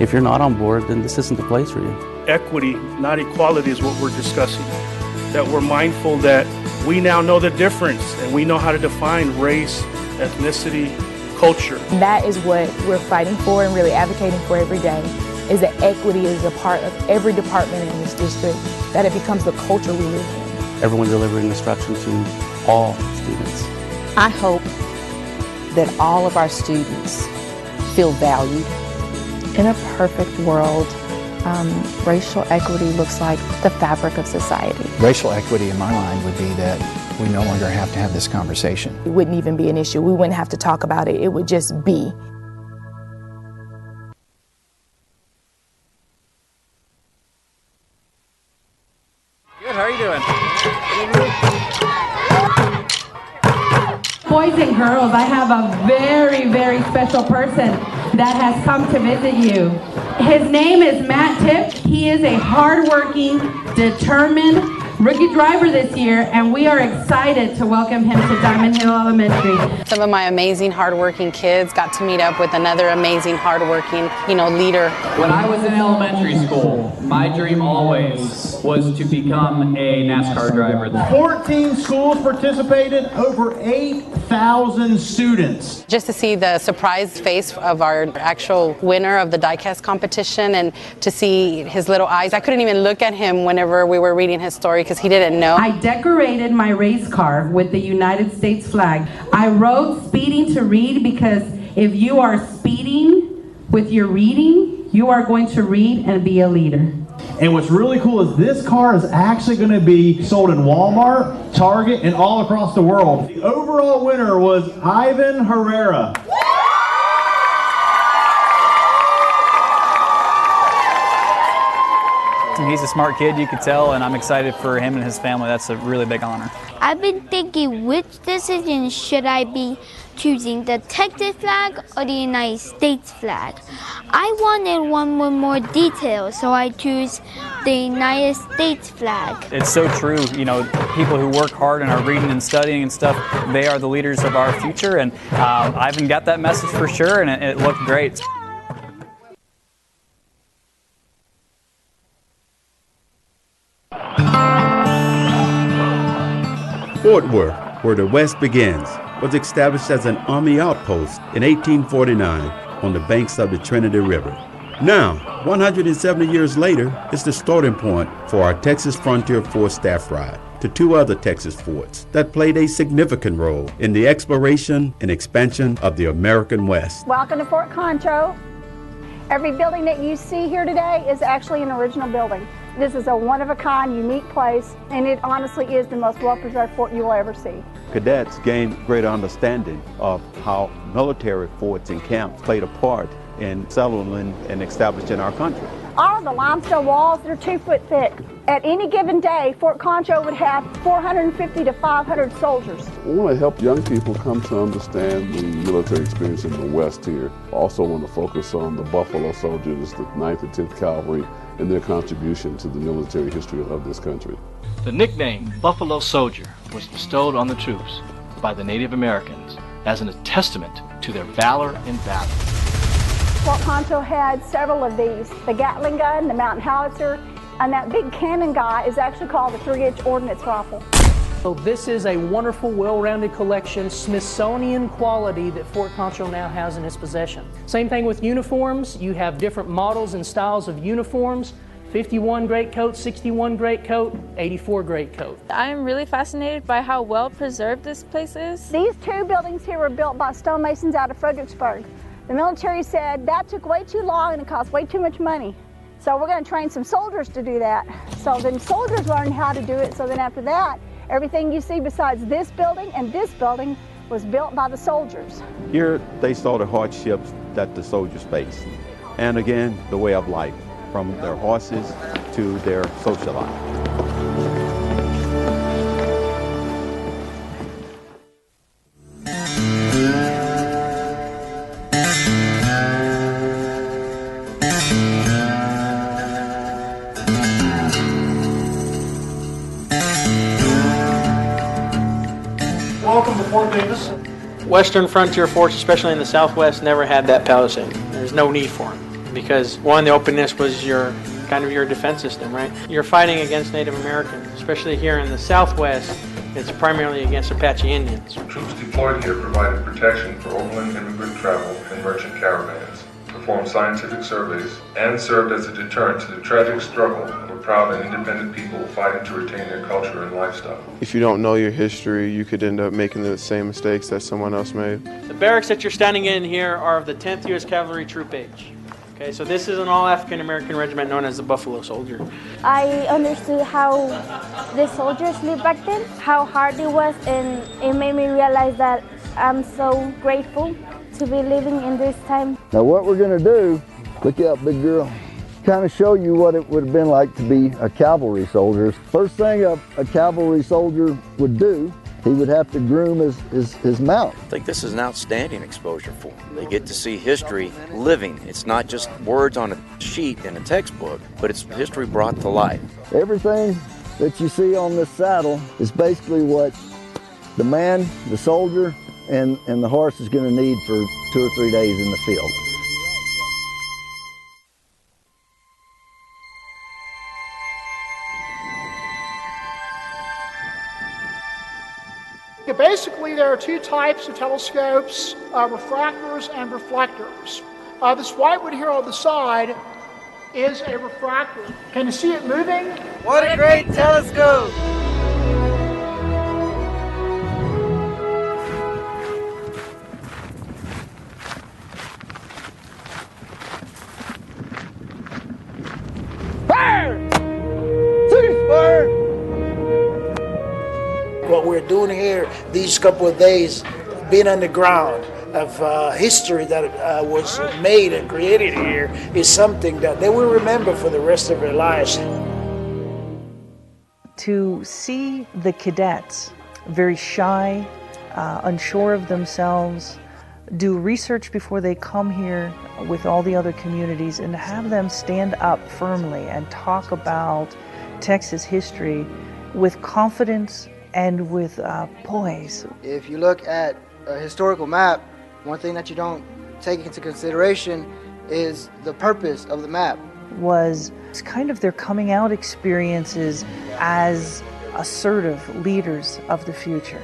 If you're not on board, then this isn't the place for you. Equity, not equality, is what we're discussing. That we're mindful that we now know the difference and we know how to define race, ethnicity, culture. That is what we're fighting for and really advocating for every day, is that equity is a part of every department in this district, that it becomes the culture we live in. Everyone delivering instruction to all students. I hope that all of our students feel valued. In a perfect world, racial equity looks like the fabric of society. Racial equity in my mind would be that we no longer have to have this conversation. It wouldn't even be an issue. We wouldn't have to talk about it. It would just be. Good, how are you doing? Boys and girls, I have a very, very special person that has come to visit you. His name is Matt Tipp. He is a hardworking, determined rookie driver this year, and we are excited to welcome him to Diamond Hill Elementary. Some of my amazing, hardworking kids got to meet up with another amazing, hardworking, leader. When I was in elementary school, my dream always was to become a NASCAR driver. 14 schools participated, over 8,000 students. Just to see the surprised face of our actual winner of the diecast competition and to see his little eyes. I couldn't even look at him whenever we were reading his story because he didn't know. I decorated my race car with the United States flag. I wrote speeding to read because if you are speeding with your reading, you are going to read and be a leader. And what's really cool is this car is actually going to be sold in Walmart, Target, and all across the world. The overall winner was Ivan Herrera. He's a smart kid, you could tell, and I'm excited for him and his family. That's a really big honor. I've been thinking, which decision should I be choosing, the Texas flag or the United States flag? I wanted one with more details, so I choose the United States flag. It's so true, people who work hard and are reading and studying and stuff, they are the leaders of our future, and Ivan got that message for sure, and it looked great. Fort Worth, where the West begins, was established as an Army outpost in 1849 on the banks of the Trinity River. Now, 170 years later, it's the starting point for our Texas Frontier Force staff ride to two other Texas forts that played a significant role in the exploration and expansion of the American West. Welcome to Fort Concho. Every building that you see here today is actually an original building. This is a one-of-a-kind, unique place, and it honestly is the most well-preserved fort you will ever see. Cadets gained greater understanding of how military forts and camps played a part in settling and establishing our country. All of the limestone walls, they're 2 foot thick. At any given day, Fort Concho would have 450 to 500 soldiers. We want to help young people come to understand the military experience in the West here. Also want to focus on the Buffalo Soldiers, the 9th and 10th Cavalry, and their contribution to the military history of this country. The nickname Buffalo Soldier was bestowed on the troops by the Native Americans as a testament to their valor in battle. Fort Concho had several of these. The Gatling gun, the Mountain Howitzer, and that big cannon guy is actually called the 3-inch ordnance rifle. So this is a wonderful, well-rounded collection, Smithsonian quality that Fort Concho now has in its possession. Same thing with uniforms. You have different models and styles of uniforms. 51 greatcoat, 61 greatcoat, 84 greatcoat. I'm really fascinated by how well preserved this place is. These two buildings here were built by stonemasons out of Fredericksburg. The military said that took way too long and it cost way too much money. So we're going to train some soldiers to do that. So then soldiers learned how to do it. So then after that, everything you see besides this building and this building was built by the soldiers. Here they saw the hardships that the soldiers faced. And again, the way of life, from their horses to their social life. Welcome to Fort Davis. Western frontier forts, especially in the Southwest, never had that palisade. There's no need for them because, one, the openness was your defense system, right? You're fighting against Native Americans, especially here in the Southwest. It's primarily against Apache Indians. Troops deployed here provided protection for overland immigrant travel and merchant caravans, performed scientific surveys and served as a deterrent to the tragic struggle of proud and independent people fighting to retain their culture and lifestyle. If you don't know your history, you could end up making the same mistakes that someone else made. The barracks that you're standing in here are of the 10th U.S. Cavalry Troop H. Okay, so this is an all-African American regiment known as the Buffalo Soldier. I understood how the soldiers lived back then, how hard it was, and it made me realize that I'm so grateful to be living in this time. Now what we're going to do, look out big girl, kind of show you what it would have been like to be a cavalry soldier. First thing a cavalry soldier would do, he would have to groom his mount. I think this is an outstanding exposure for them. They get to see history living. It's not just words on a sheet in a textbook, but it's history brought to life. Everything that you see on this saddle is basically what the man, the soldier, and the horse is going to need for 2 or 3 days in the field. Basically, there are two types of telescopes, refractors and reflectors. This white one here on the side is a refractor. Can you see it moving? What a great telescope! What we're doing here these couple of days, being on the ground of history that was made and created here, is something that they will remember for the rest of their lives. To see the cadets, very shy, unsure of themselves, do research before they come here with all the other communities, and have them stand up firmly and talk about Texas history with confidence and with poise. If you look at a historical map, one thing that you don't take into consideration is the purpose of the map. Was kind of their coming out experiences as assertive leaders of the future.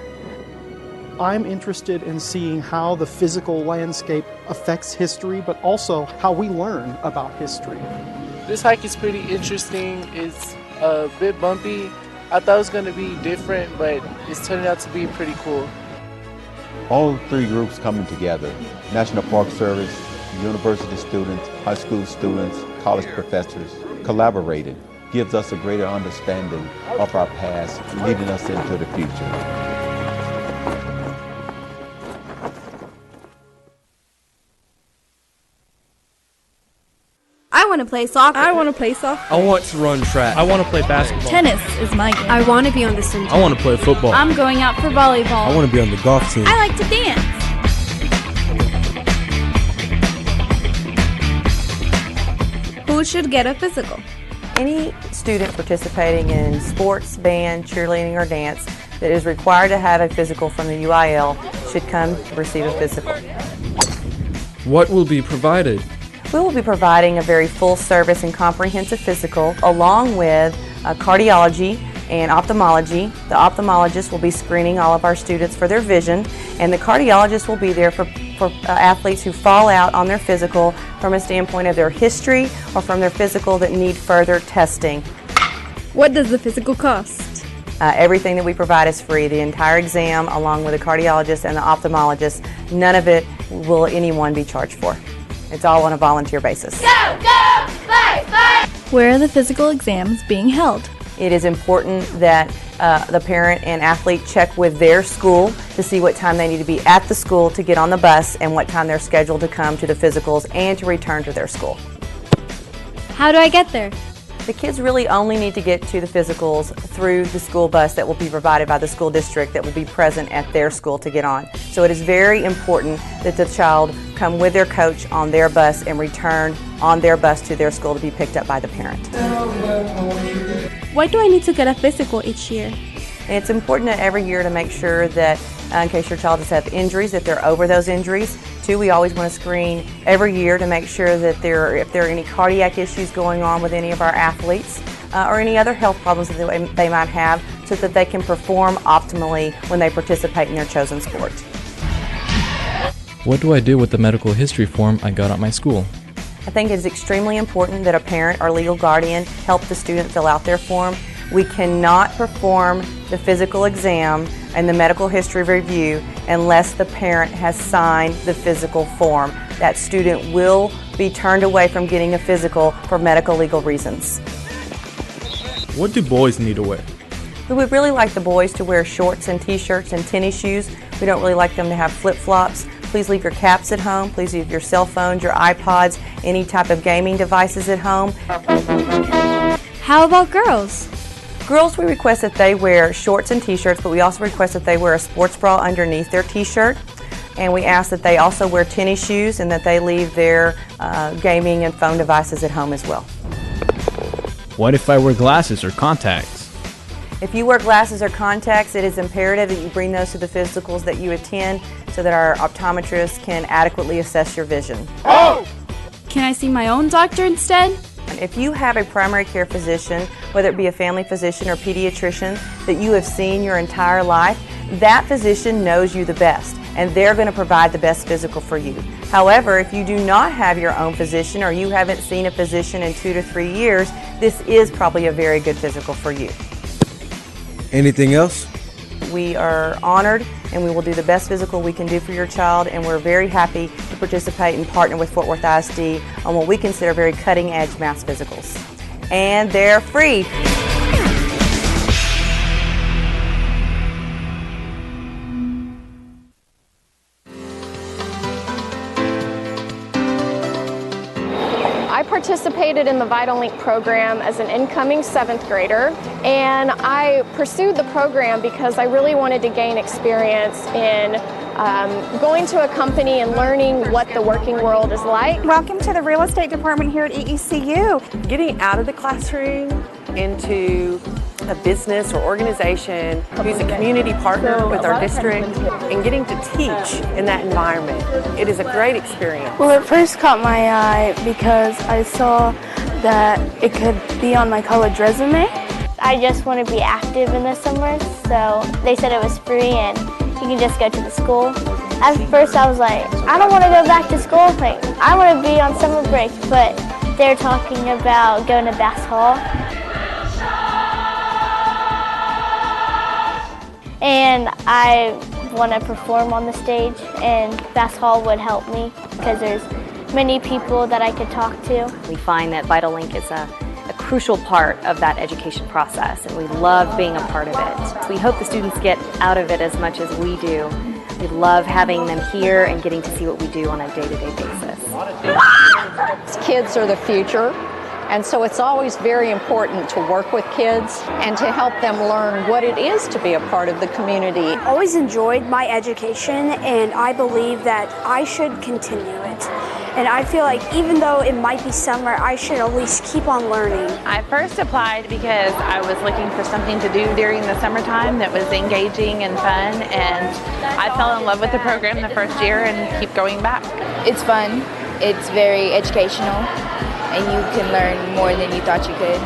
I'm interested in seeing how the physical landscape affects history, but also how we learn about history. This hike is pretty interesting. It's a bit bumpy. I thought it was going to be different, but it's turning out to be pretty cool. All three groups coming together, National Park Service, university students, high school students, college professors, collaborating, gives us a greater understanding of our past, leading us into the future. I want to play soccer. I want to play soccer. I want to run track. I want to play basketball. Tennis is my game. I want to be on the center. I want to play football. I'm going out for volleyball. I want to be on the golf team. I like to dance. Who should get a physical? Any student participating in sports, band, cheerleading, or dance that is required to have a physical from the UIL should come receive a physical. What will be provided? We will be providing a very full service and comprehensive physical along with cardiology and ophthalmology. The ophthalmologist will be screening all of our students for their vision, and the cardiologist will be there for athletes who fall out on their physical from a standpoint of their history or from their physical that need further testing. What does the physical cost? Everything that we provide is free. The entire exam along with the cardiologist and the ophthalmologist, none of it will anyone be charged for. It's all on a volunteer basis. Go, go, fight, fight! Where are the physical exams being held? It is important that the parent and athlete check with their school to see what time they need to be at the school to get on the bus and what time they're scheduled to come to the physicals and to return to their school. How do I get there? The kids really only need to get to the physicals through the school bus that will be provided by the school district that will be present at their school to get on. So it is very important that the child come with their coach on their bus and return on their bus to their school to be picked up by the parent. Why do I need to get a physical each year? And it's important every year to make sure that in case your child does have injuries, that they're over those injuries. Two, we always want to screen every year to make sure that if there are any cardiac issues going on with any of our athletes or any other health problems that they might have, so that they can perform optimally when they participate in their chosen sport. What do I do with the medical history form I got at my school? I think it is extremely important that a parent or legal guardian help the student fill out their form. We cannot perform the physical exam and the medical history review unless the parent has signed the physical form. That student will be turned away from getting a physical for medical legal reasons. What do boys need to wear? We would really like the boys to wear shorts and t-shirts and tennis shoes. We don't really like them to have flip-flops. Please leave your caps at home. Please leave your cell phones, your iPods, any type of gaming devices at home. How about girls? Girls, we request that they wear shorts and t-shirts, but we also request that they wear a sports bra underneath their t-shirt. And we ask that they also wear tennis shoes and that they leave their gaming and phone devices at home as well. What if I wear glasses or contacts? If you wear glasses or contacts, it is imperative that you bring those to the physicals that you attend so that our optometrists can adequately assess your vision. Can I see my own doctor instead? If you have a primary care physician, whether it be a family physician or pediatrician, that you have seen your entire life, that physician knows you the best, and they're going to provide the best physical for you. However, if you do not have your own physician or you haven't seen a physician in 2 to 3 years, this is probably a very good physical for you. Anything else? We are honored and we will do the best physical we can do for your child, and we're very happy to participate and partner with Fort Worth ISD on what we consider very cutting-edge mass physicals. And they're free. I participated in the VitalLink program as an incoming 7th grader, and I pursued the program because I really wanted to gain experience in going to a company and learning what the working world is like. Welcome to the real estate department here at EECU. Getting out of the classroom into a business or organization who's a community partner with our district and getting to teach in that environment. It is a great experience. Well, it first caught my eye because I saw that it could be on my college resume. I just want to be active in the summer, so they said it was free and you can just go to the school. At first I was like, I don't want to go back to school. Like, I want to be on summer break, but they're talking about going to Bass Hall. And I want to perform on the stage, and Bass Hall would help me because there's many people that I could talk to. We find that VitalLink is a crucial part of that education process, and we love being a part of it. We hope the students get out of it as much as we do. We love having them here and getting to see what we do on a day-to-day basis. Kids are the future. And so it's always very important to work with kids and to help them learn what it is to be a part of the community. I always enjoyed my education, and I believe that I should continue it. And I feel like even though it might be summer, I should at least keep on learning. I first applied because I was looking for something to do during the summertime that was engaging and fun, and I fell in love with the program the first year and keep going back. It's fun, it's very educational, and you can learn more than you thought you could.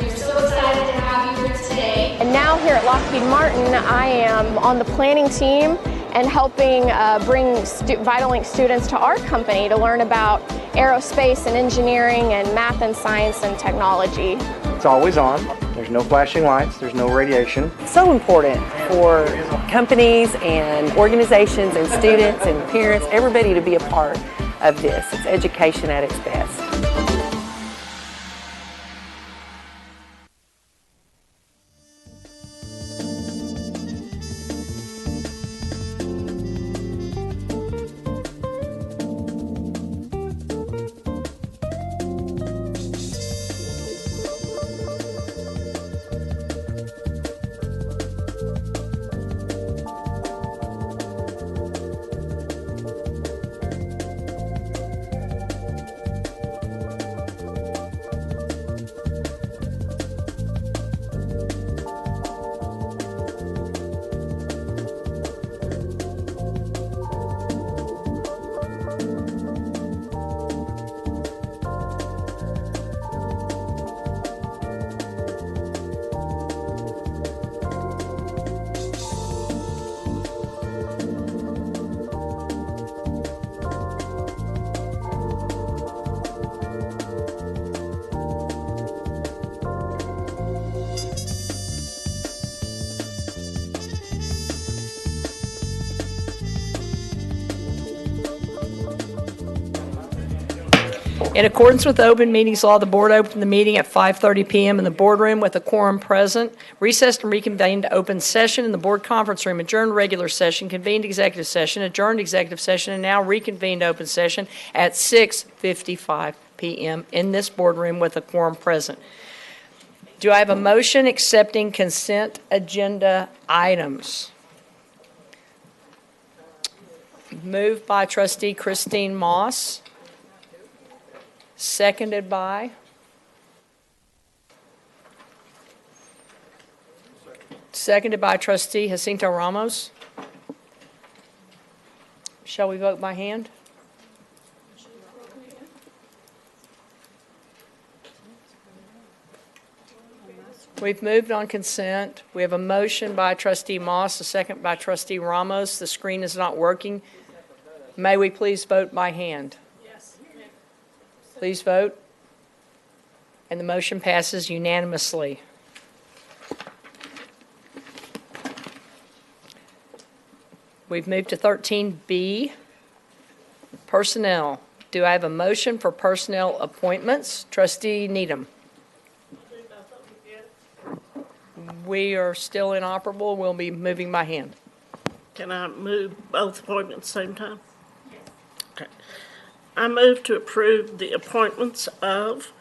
We're so excited to have you here today. And now here at Lockheed Martin, I am on the planning team and helping bring VitalLink students to our company to learn about aerospace and engineering and math and science and technology. It's always on. There's no flashing lights. There's no radiation. It's so important for companies and organizations and students and parents, everybody to be a part of this. It's education at its best. In accordance with the open meetings law, the board opened the meeting at 5:30 p.m. in the boardroom with a quorum present, recessed and reconvened to open session in the board conference room, adjourned regular session, convened executive session, adjourned executive session, and now reconvened open session at 6:55 p.m. in this boardroom with a quorum present. Do I have a motion accepting consent agenda items? Moved by Trustee Christine Moss. Seconded by? Seconded by Trustee Jacinto Ramos. Shall we vote by hand? We've moved on consent. We have a motion by Trustee Moss, a second by Trustee Ramos. The screen is not working. May we please vote by hand? Yes. Please vote. And the motion passes unanimously. We've moved to 13B, personnel. Do I have a motion for personnel appointments? Trustee Needham. We are still inoperable. We'll be moving by hand. Can I move both appointments at the same time? Okay. I move to approve the appointments of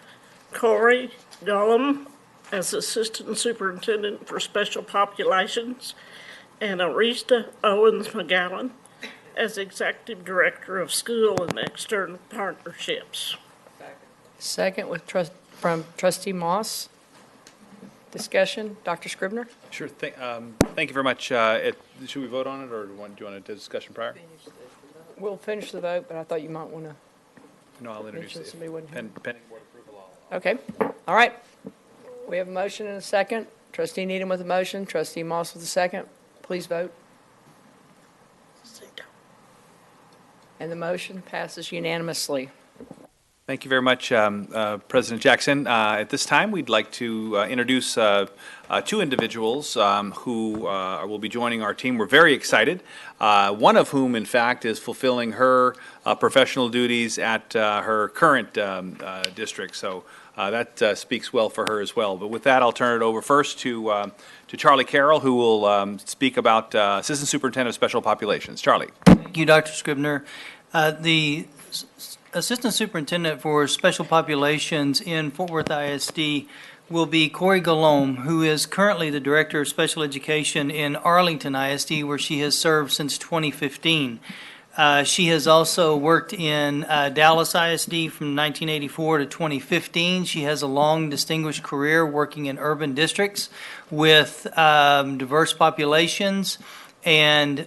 Corey Gollum as Assistant Superintendent for Special Populations and Arista Owens McGowan as Executive Director of School and External Partnerships. Second from Trustee Moss. Discussion, Dr. Scribner? Sure. Thank you very much. Should we vote on it, or do you want a discussion prior? We'll finish the vote, but I thought you might want to. No, I'll introduce it. Pending board approval. Okay. All right. We have a motion and a second. Trustee Needham with a motion. Trustee Moss with a second. Please vote. And the motion passes unanimously. Thank you very much, President Jackson. At this time, we'd like to introduce two individuals who will be joining our team. We're very excited, one of whom, in fact, is fulfilling her professional duties at her current district. So that speaks well for her as well. But with that, I'll turn it over first to Charlie Carroll, who will speak about Assistant Superintendent of Special Populations. Charlie. Thank you, Dr. Scribner. The Assistant Superintendent for Special Populations in Fort Worth ISD will be Corey Gollum, who is currently the Director of Special Education in Arlington ISD, where she has served since 2015. She has also worked in Dallas ISD from 1984 to 2015. She has a long, distinguished career working in urban districts with diverse populations. And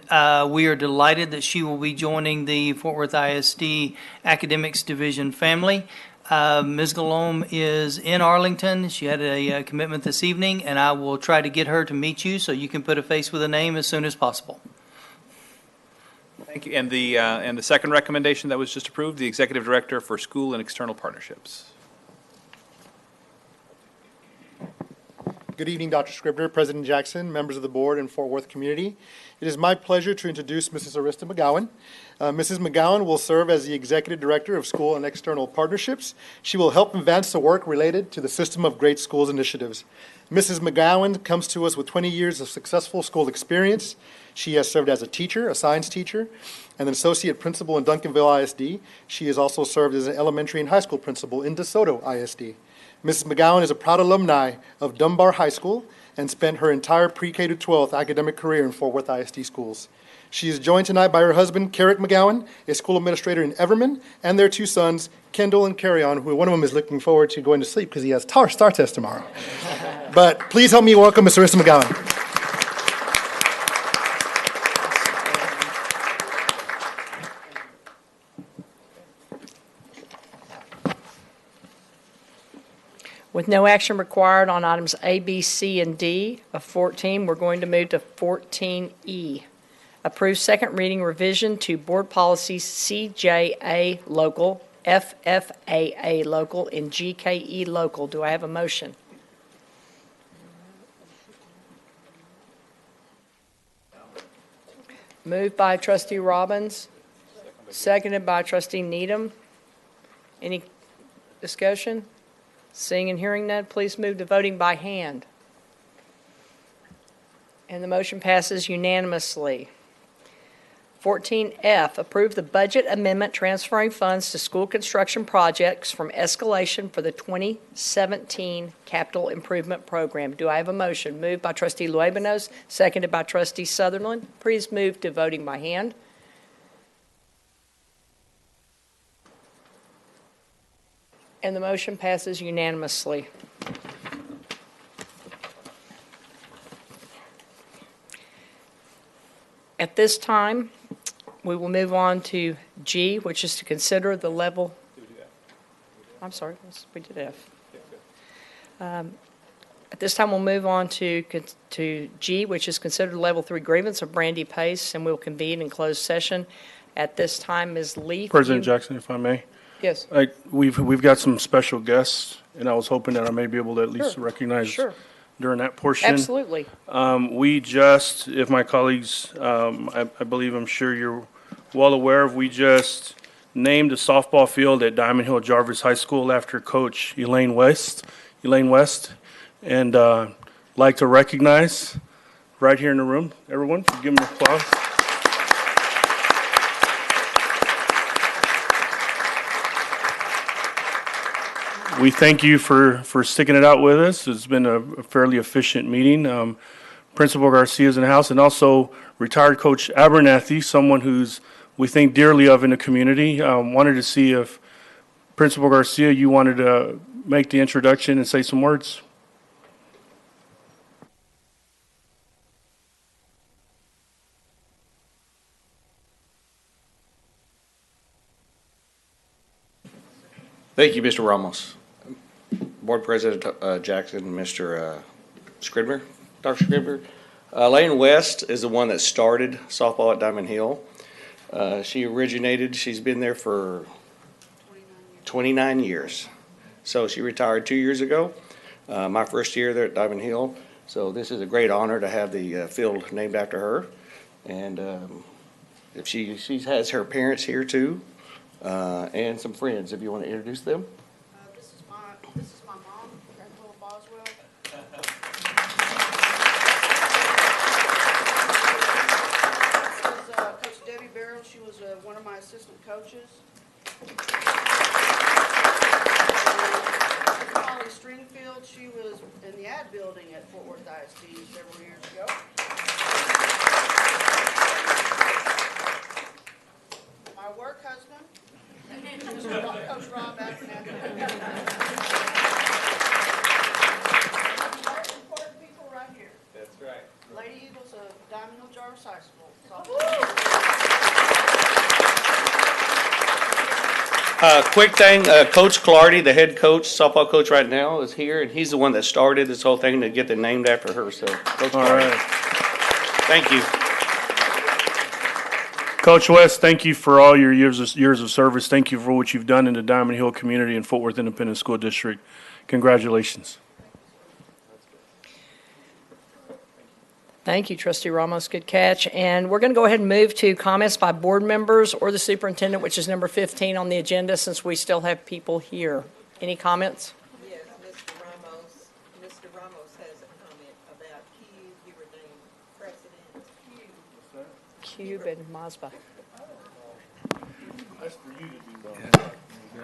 we are delighted that she will be joining the Fort Worth ISD Academics Division family. Ms. Gollum is in Arlington. She had a commitment this evening, and I will try to get her to meet you so you can put a face with a name as soon as possible. Thank you. And the second recommendation that was just approved, the Executive Director for School and External Partnerships. Good evening, Dr. Scribner, President Jackson, members of the board, and Fort Worth community. It is my pleasure to introduce Mrs. Arista McGowan. Mrs. McGowan will serve as the Executive Director of School and External Partnerships. She will help advance the work related to the System of Great Schools initiatives. Mrs. McGowan comes to us with 20 years of successful school experience. She has served as a teacher, a science teacher, and an associate principal in Duncanville ISD. She has also served as an elementary and high school principal in DeSoto ISD. Mrs. McGowan is a proud alumni of Dunbar High School and spent her entire pre-K to 12th academic career in Fort Worth ISD schools. She is joined tonight by her husband, Carrick McGowan, a school administrator in Everman, and their two sons, Kendall and Carry-On, who one of them is looking forward to going to sleep because he has STAR test tomorrow. But please help me welcome Mr. Arista McGowan. With no action required on items A, B, C, and D of 14, we're going to move to 14E. Approve second reading revision to Board Policies CJA Local, FFAA Local, and GKE Local. Do I have a motion? Moved by Trustee Robbins, seconded by Trustee Needham. Any Discussion? Seeing and hearing none, please move to voting by hand. And the motion passes unanimously. 14F, approve the budget amendment transferring funds to school construction projects from escalation for the 2017 capital improvement program. Do I have a motion? Moved by trustee Luebanos, seconded by trustee Sutherland. Please move to voting by hand. And the motion passes unanimously. At this time, we will move on to G, which is to consider the level. I'm sorry, we did F. At this time, we'll move on to G, which is considered level 3 grievance of Brandy Pace, and we'll convene in closed session. At this time, Ms. Leaf. President Jackson, if I may. Yes. We've got some special guests, and I was hoping that I may be able to at least recognize during that portion. Absolutely. We just, if my colleagues, I believe, I'm sure you're well aware of, we just named a softball field at Diamond Hill Jarvis High School after Coach Elaine West, and like to recognize right here in the room, everyone, give them an applause. We thank you for sticking it out with us. It's been a fairly efficient meeting. Principal Garcia is in the house, and also retired Coach Abernathy, someone who's we think dearly of in the community. Wanted to see if Principal Garcia, you wanted to make the introduction and say some words. Thank you, Mr. Ramos. Board President Jackson, Mr. Scribner, Dr. Scribner. Elaine West is the one that started softball at Diamond Hill. She's been there for 29 years. So she retired 2 years ago, my first year there at Diamond Hill. So this is a great honor to have the field named after her. And if she has her parents here too, and some friends, if you want to introduce them. This is my mom, Grandpa Boswell. This is Coach Debbie Barrow. She was one of my assistant coaches. Molly Stringfield. She was in the ad building at Fort Worth ISD several years ago. My work husband, Coach Rob Abernathy. Most important people right here. That's right. Lady Eagles of Diamond Hill Jarvis High School. Quick thing, Coach Clardy, the head coach, softball coach right now, is here, and he's the one that started this whole thing to get it named after her. So, Coach Clardy, thank you. Coach West, thank you for all your years of service. Thank you for what you've done in the Diamond Hill community and Fort Worth Independent School District. Congratulations. Thank you, Trustee Ramos. Good catch. And we're going to go ahead and move to comments by board members or the superintendent, which is number 15 on the agenda, since we still have people here. Any comments? Yes, Mr. Ramos has a comment about Cube. You were named president. Cube and Mazba.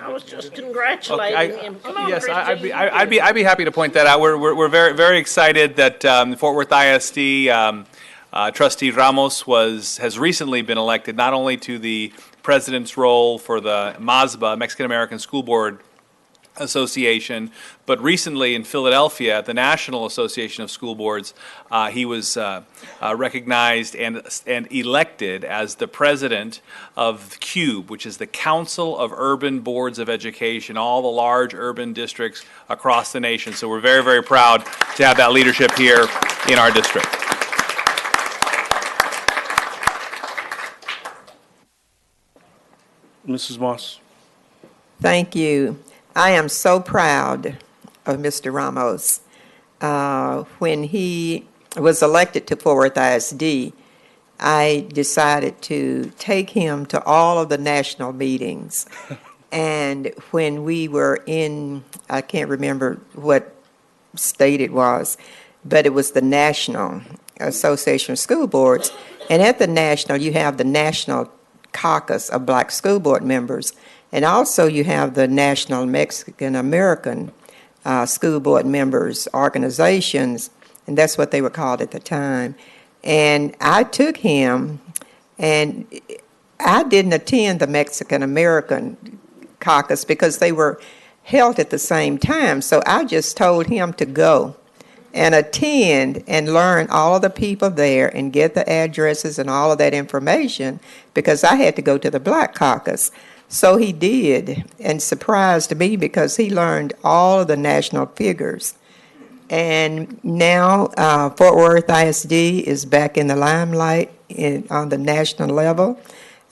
I was just congratulating him. Come on, yes, Christian. I'd be happy to point that out. We're very excited that Fort Worth ISD Trustee Ramos has recently been elected not only to the president's role for the MASBA, Mexican American School Board Association, but recently in Philadelphia at the National Association of School Boards, he was recognized and elected as the president of CUBE, which is the Council of Urban Boards of Education, all the large urban districts across the nation. So we're very proud to have that leadership here in our district. Mrs. Moss. Thank you. I am so proud of Mr. Ramos. When he was elected to Fort Worth ISD, I decided to take him to all of the national meetings And when we were in, I can't remember what state it was, but it was the National Association of School Boards. And at the National, you have the National Caucus of Black School Board members, and also you have the National Mexican American School Board members organizations, and that's what they were called at the time. And I took him, and I didn't attend the Mexican American caucus because they were held at the same time, so I just told him to go and attend and learn all of the people there and get the addresses and all of that information because I had to go to the Black Caucus. So he did, and surprised me because he learned all of the national figures. And now Fort Worth ISD is back in the limelight on the national level.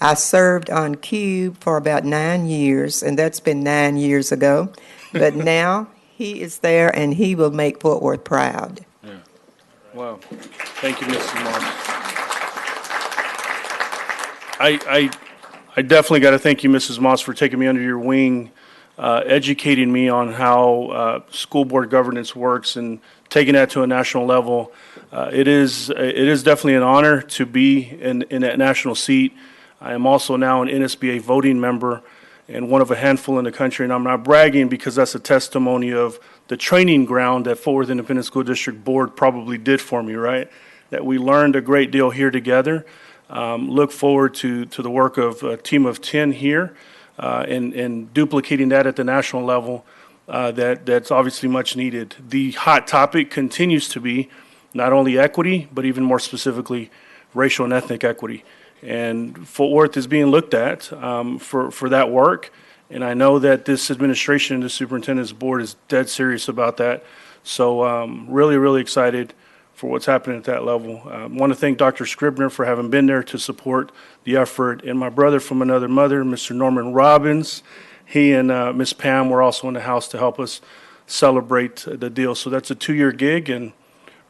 I served on CUBE for about 9 years, and that's been 9 years ago. But now he is there, and he will make Fort Worth proud. Yeah. Wow. Thank you, Mrs. Moss. I definitely got to thank you, Mrs. Moss, for taking me under your wing, educating me on how school board governance works and taking that to a national level. It is definitely an honor to be in that national seat. I am also now an NSBA voting member and one of a handful in the country, and I'm not bragging because that's a testimony of the training ground that Fort Worth Independent School District Board probably did for me, right? That we learned a great deal here together. Look forward to the work of a team of 10 here and duplicating that at the national level. That's obviously much needed. The hot topic continues to be not only equity, but even more specifically, racial and ethnic equity. And Fort Worth is being looked at for that work. And I know that this administration and the superintendent's board is dead serious about that. So really, really excited for what's happening at that level. I want to thank Dr. Scribner for having been there to support the effort. And my brother from another mother, Mr. Norman Robbins, he and Ms. Pam were also in the house to help us celebrate the deal. So that's a 2-year gig and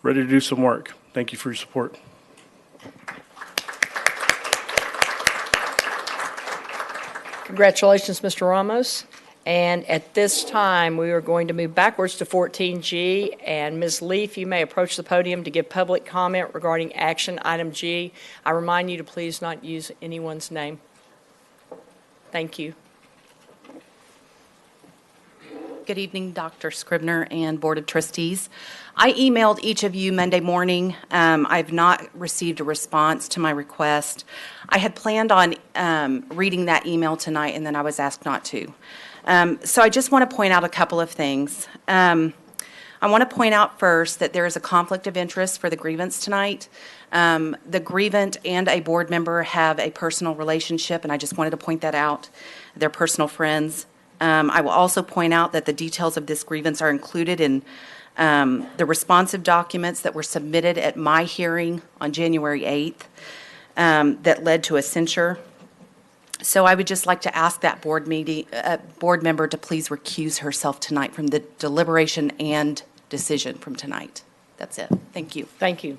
ready to do some work. Thank you for your support. Congratulations, Mr. Ramos. And at this time, we are going to move backwards to 14G. And Ms. Leaf, you may approach the podium to give public comment regarding action item G. I remind you to please not use anyone's name. Thank you. Good evening, Dr. Scribner and Board of Trustees. I emailed each of you Monday morning. I've not received a response to my request. I had planned on reading that email tonight, and then I was asked not to. So I just want to point out a couple of things. I want to point out first that there is a conflict of interest for the grievance tonight. The grievant and a board member have a personal relationship, and I just wanted to point that out. They're personal friends. I will also point out that the details of this grievance are included in the responsive documents that were submitted at my hearing on January 8th that led to a censure. So I would just like to ask that board member to please recuse herself tonight from the deliberation and decision from tonight. That's it. Thank you. Thank you.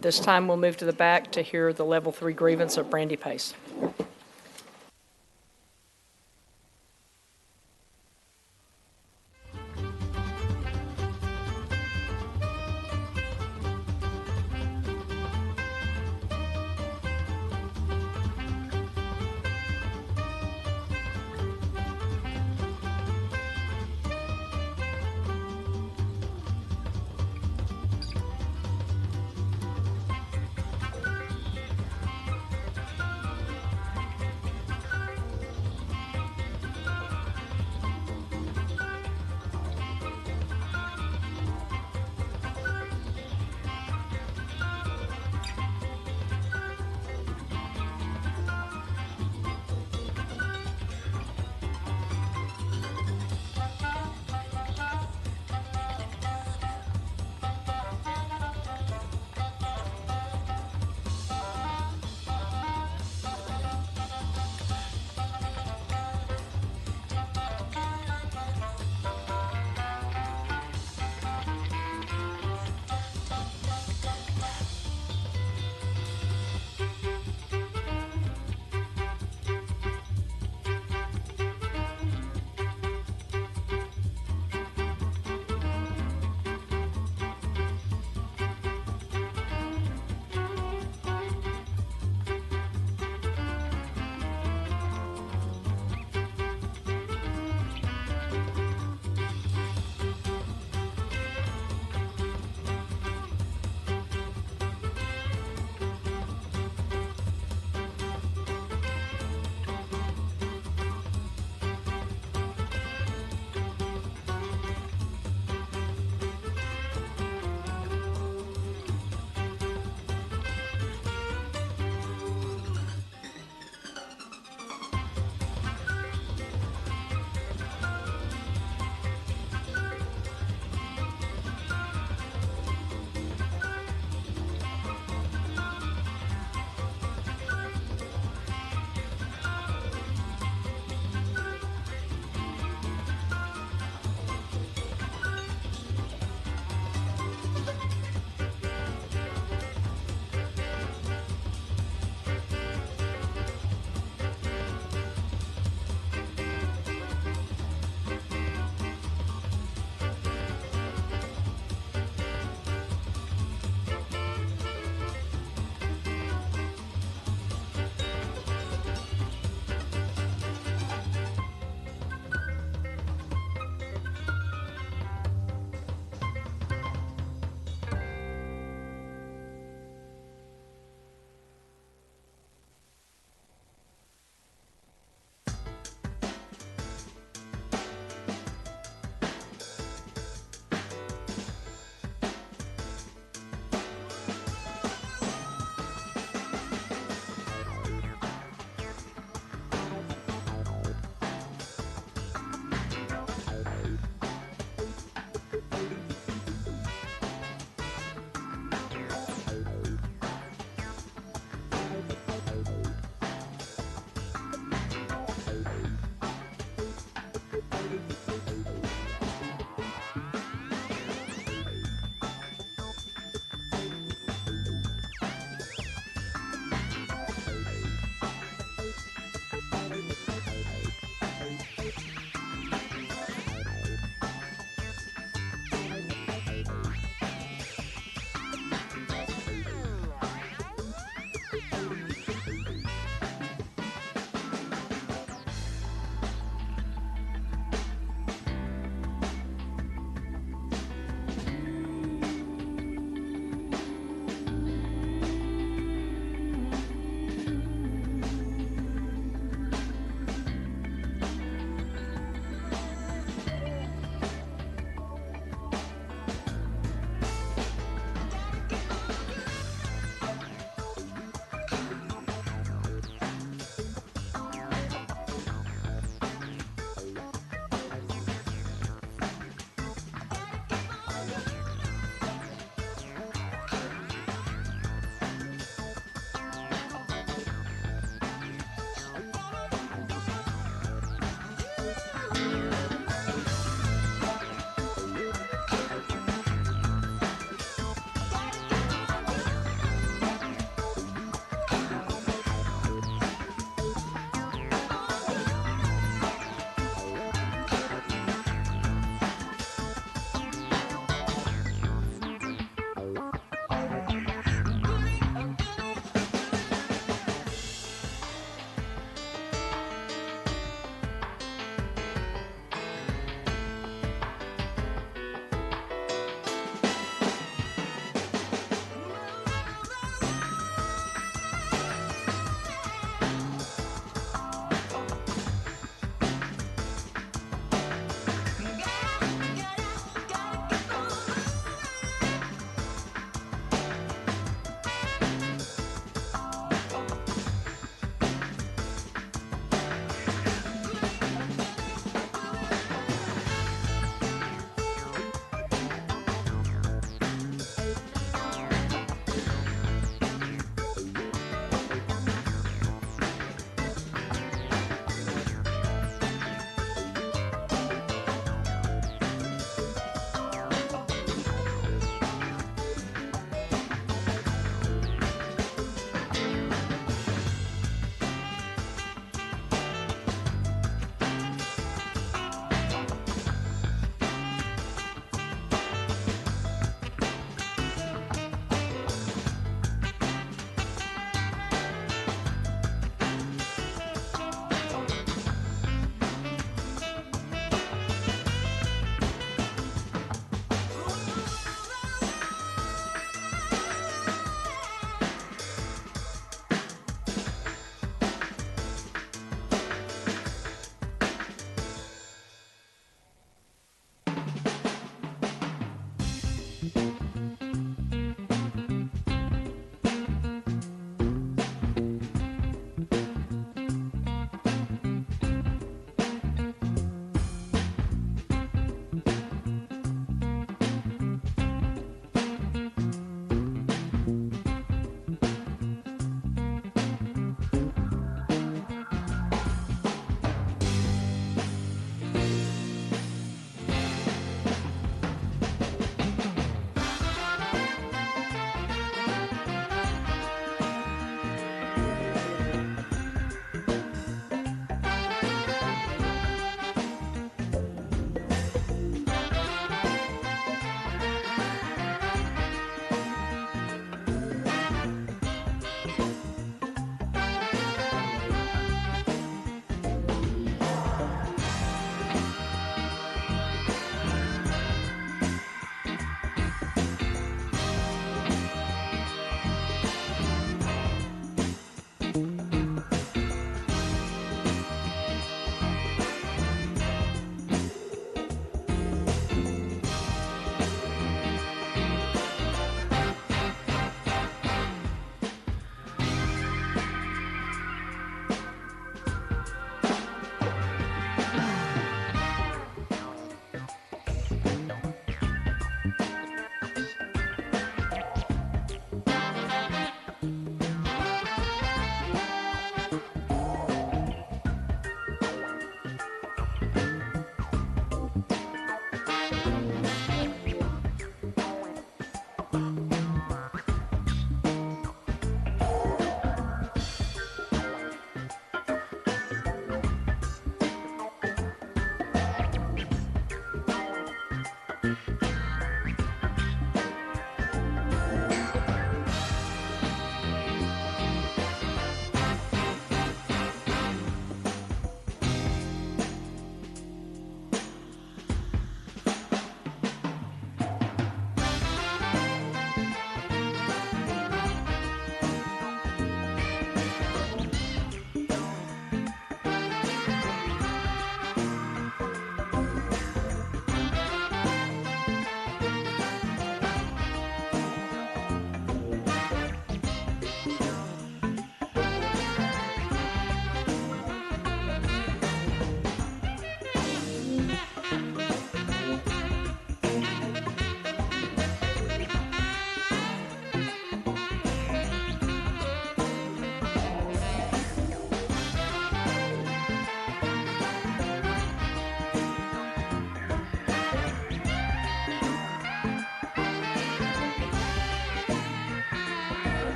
This time we'll move to the back to hear the level 3 grievance of Brandy Pace.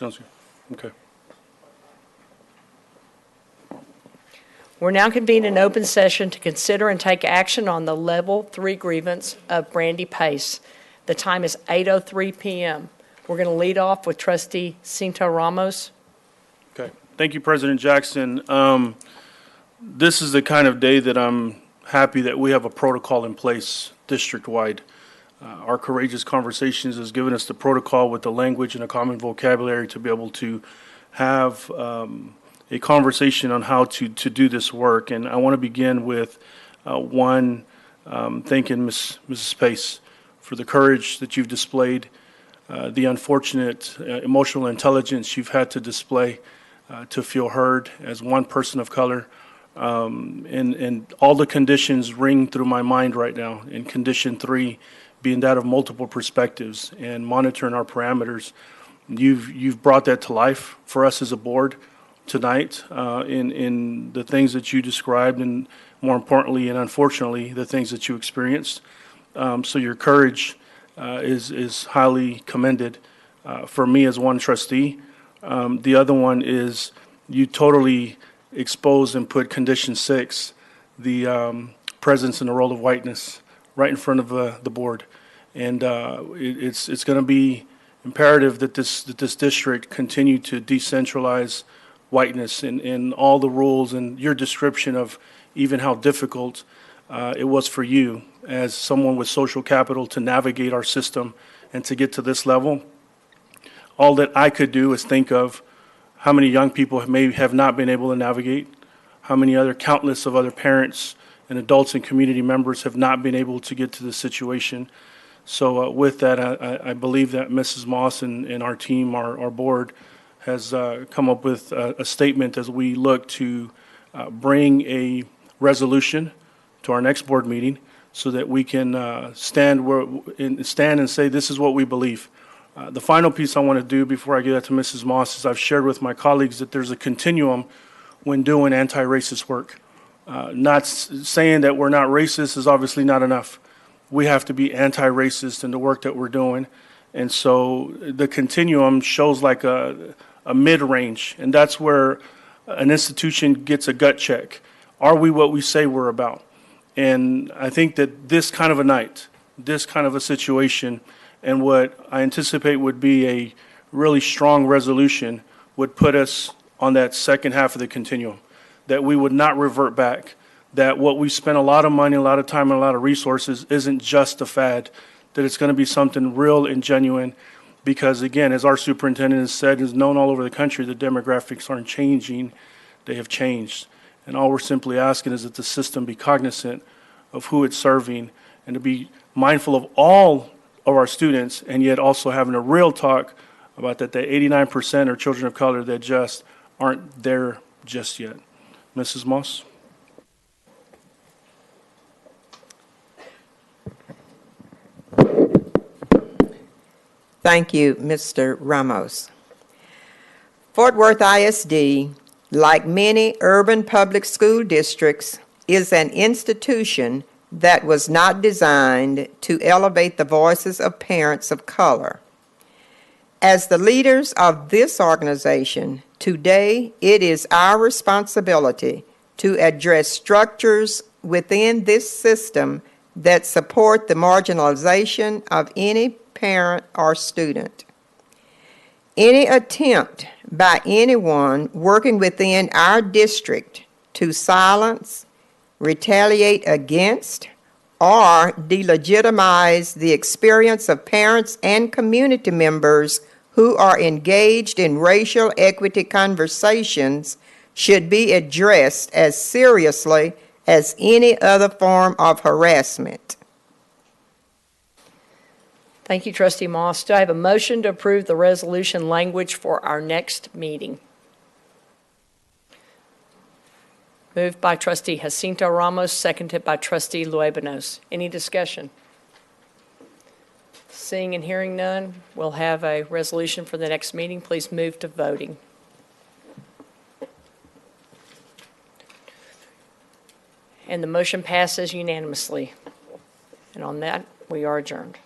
Sounds good. Okay. We're now convened in open session to consider and take action on the Level 3 grievance of Brandy Pace. The time is 8:03 p.m. We're going to lead off with Trustee Cinto Ramos. Okay. Thank you, President Jackson. This is the kind of day that I'm happy that we have a protocol in place district-wide. Our Courageous Conversations has given us the protocol with the language and a common vocabulary to be able to have a conversation on how to do this work. And I want to begin with thanking Mrs. Pace for the courage that you've displayed, the unfortunate emotional intelligence you've had to display to feel heard as one person of color. And all the conditions ring through my mind right now. In condition 3 being that of multiple perspectives and monitoring our parameters. You've brought that to life for us as a board tonight in the things that you described, and more importantly and unfortunately the things that you experienced. So your courage is highly commended for me as one trustee. The other one is you totally exposed and put condition 6, the presence and the role of whiteness, right in front of the board. And it's going to be imperative that this district continue to decentralize whiteness in all the rules, and your description of even how difficult it was for you as someone with social capital to navigate our system and to get to this level. All that I could do is think of how many young people may have not been able to navigate, how many countless of other parents and adults and community members have not been able to get to this situation. So with that, I believe that Mrs. Moss and our team, our board, has come up with a statement as we look to bring a resolution to our next board meeting so that we can stand and say this is what we believe. The final piece I want to do before I give that to Mrs. Moss is I've shared with my colleagues that there's a continuum when doing anti-racist work. Not saying that we're not racist is obviously not enough. We have to be anti-racist in the work that we're doing. And so the continuum shows like a mid-range, and that's where an institution gets a gut check. Are we what we say we're about? And I think that this kind of a night, this kind of a situation, and what I anticipate would be a really strong resolution would put us on that second half of the continuum, that we would not revert back, that what we spent a lot of money, a lot of time, and a lot of resources isn't just a fad, that it's going to be something real and genuine. Because again, as our superintendent has said, is known all over the country, the demographics aren't changing, they have changed. And all we're simply asking is that the system be cognizant of who it's serving and to be mindful of all of our students, and yet also having a real talk about that 89% are children of color that just aren't there just yet. Mrs. Moss? Thank you, Mr. Ramos. Fort Worth ISD, like many urban public school districts, is an institution that was not designed to elevate the voices of parents of color. As the leaders of this organization, today it is our responsibility to address structures within this system that support the marginalization of any parent or student. Any attempt by anyone working within our district to silence, retaliate against, or delegitimize the experience of parents and community members who are engaged in racial equity conversations should be addressed as seriously as any other form of harassment. Thank you, Trustee Moss. Do I have a motion to approve the resolution language for our next meeting? Moved by Trustee Jacinto Ramos, seconded by Trustee Luebanos. Any discussion? Seeing and hearing none, we'll have a resolution for the next meeting. Please move to voting. And the motion passes unanimously. And on that, we are adjourned.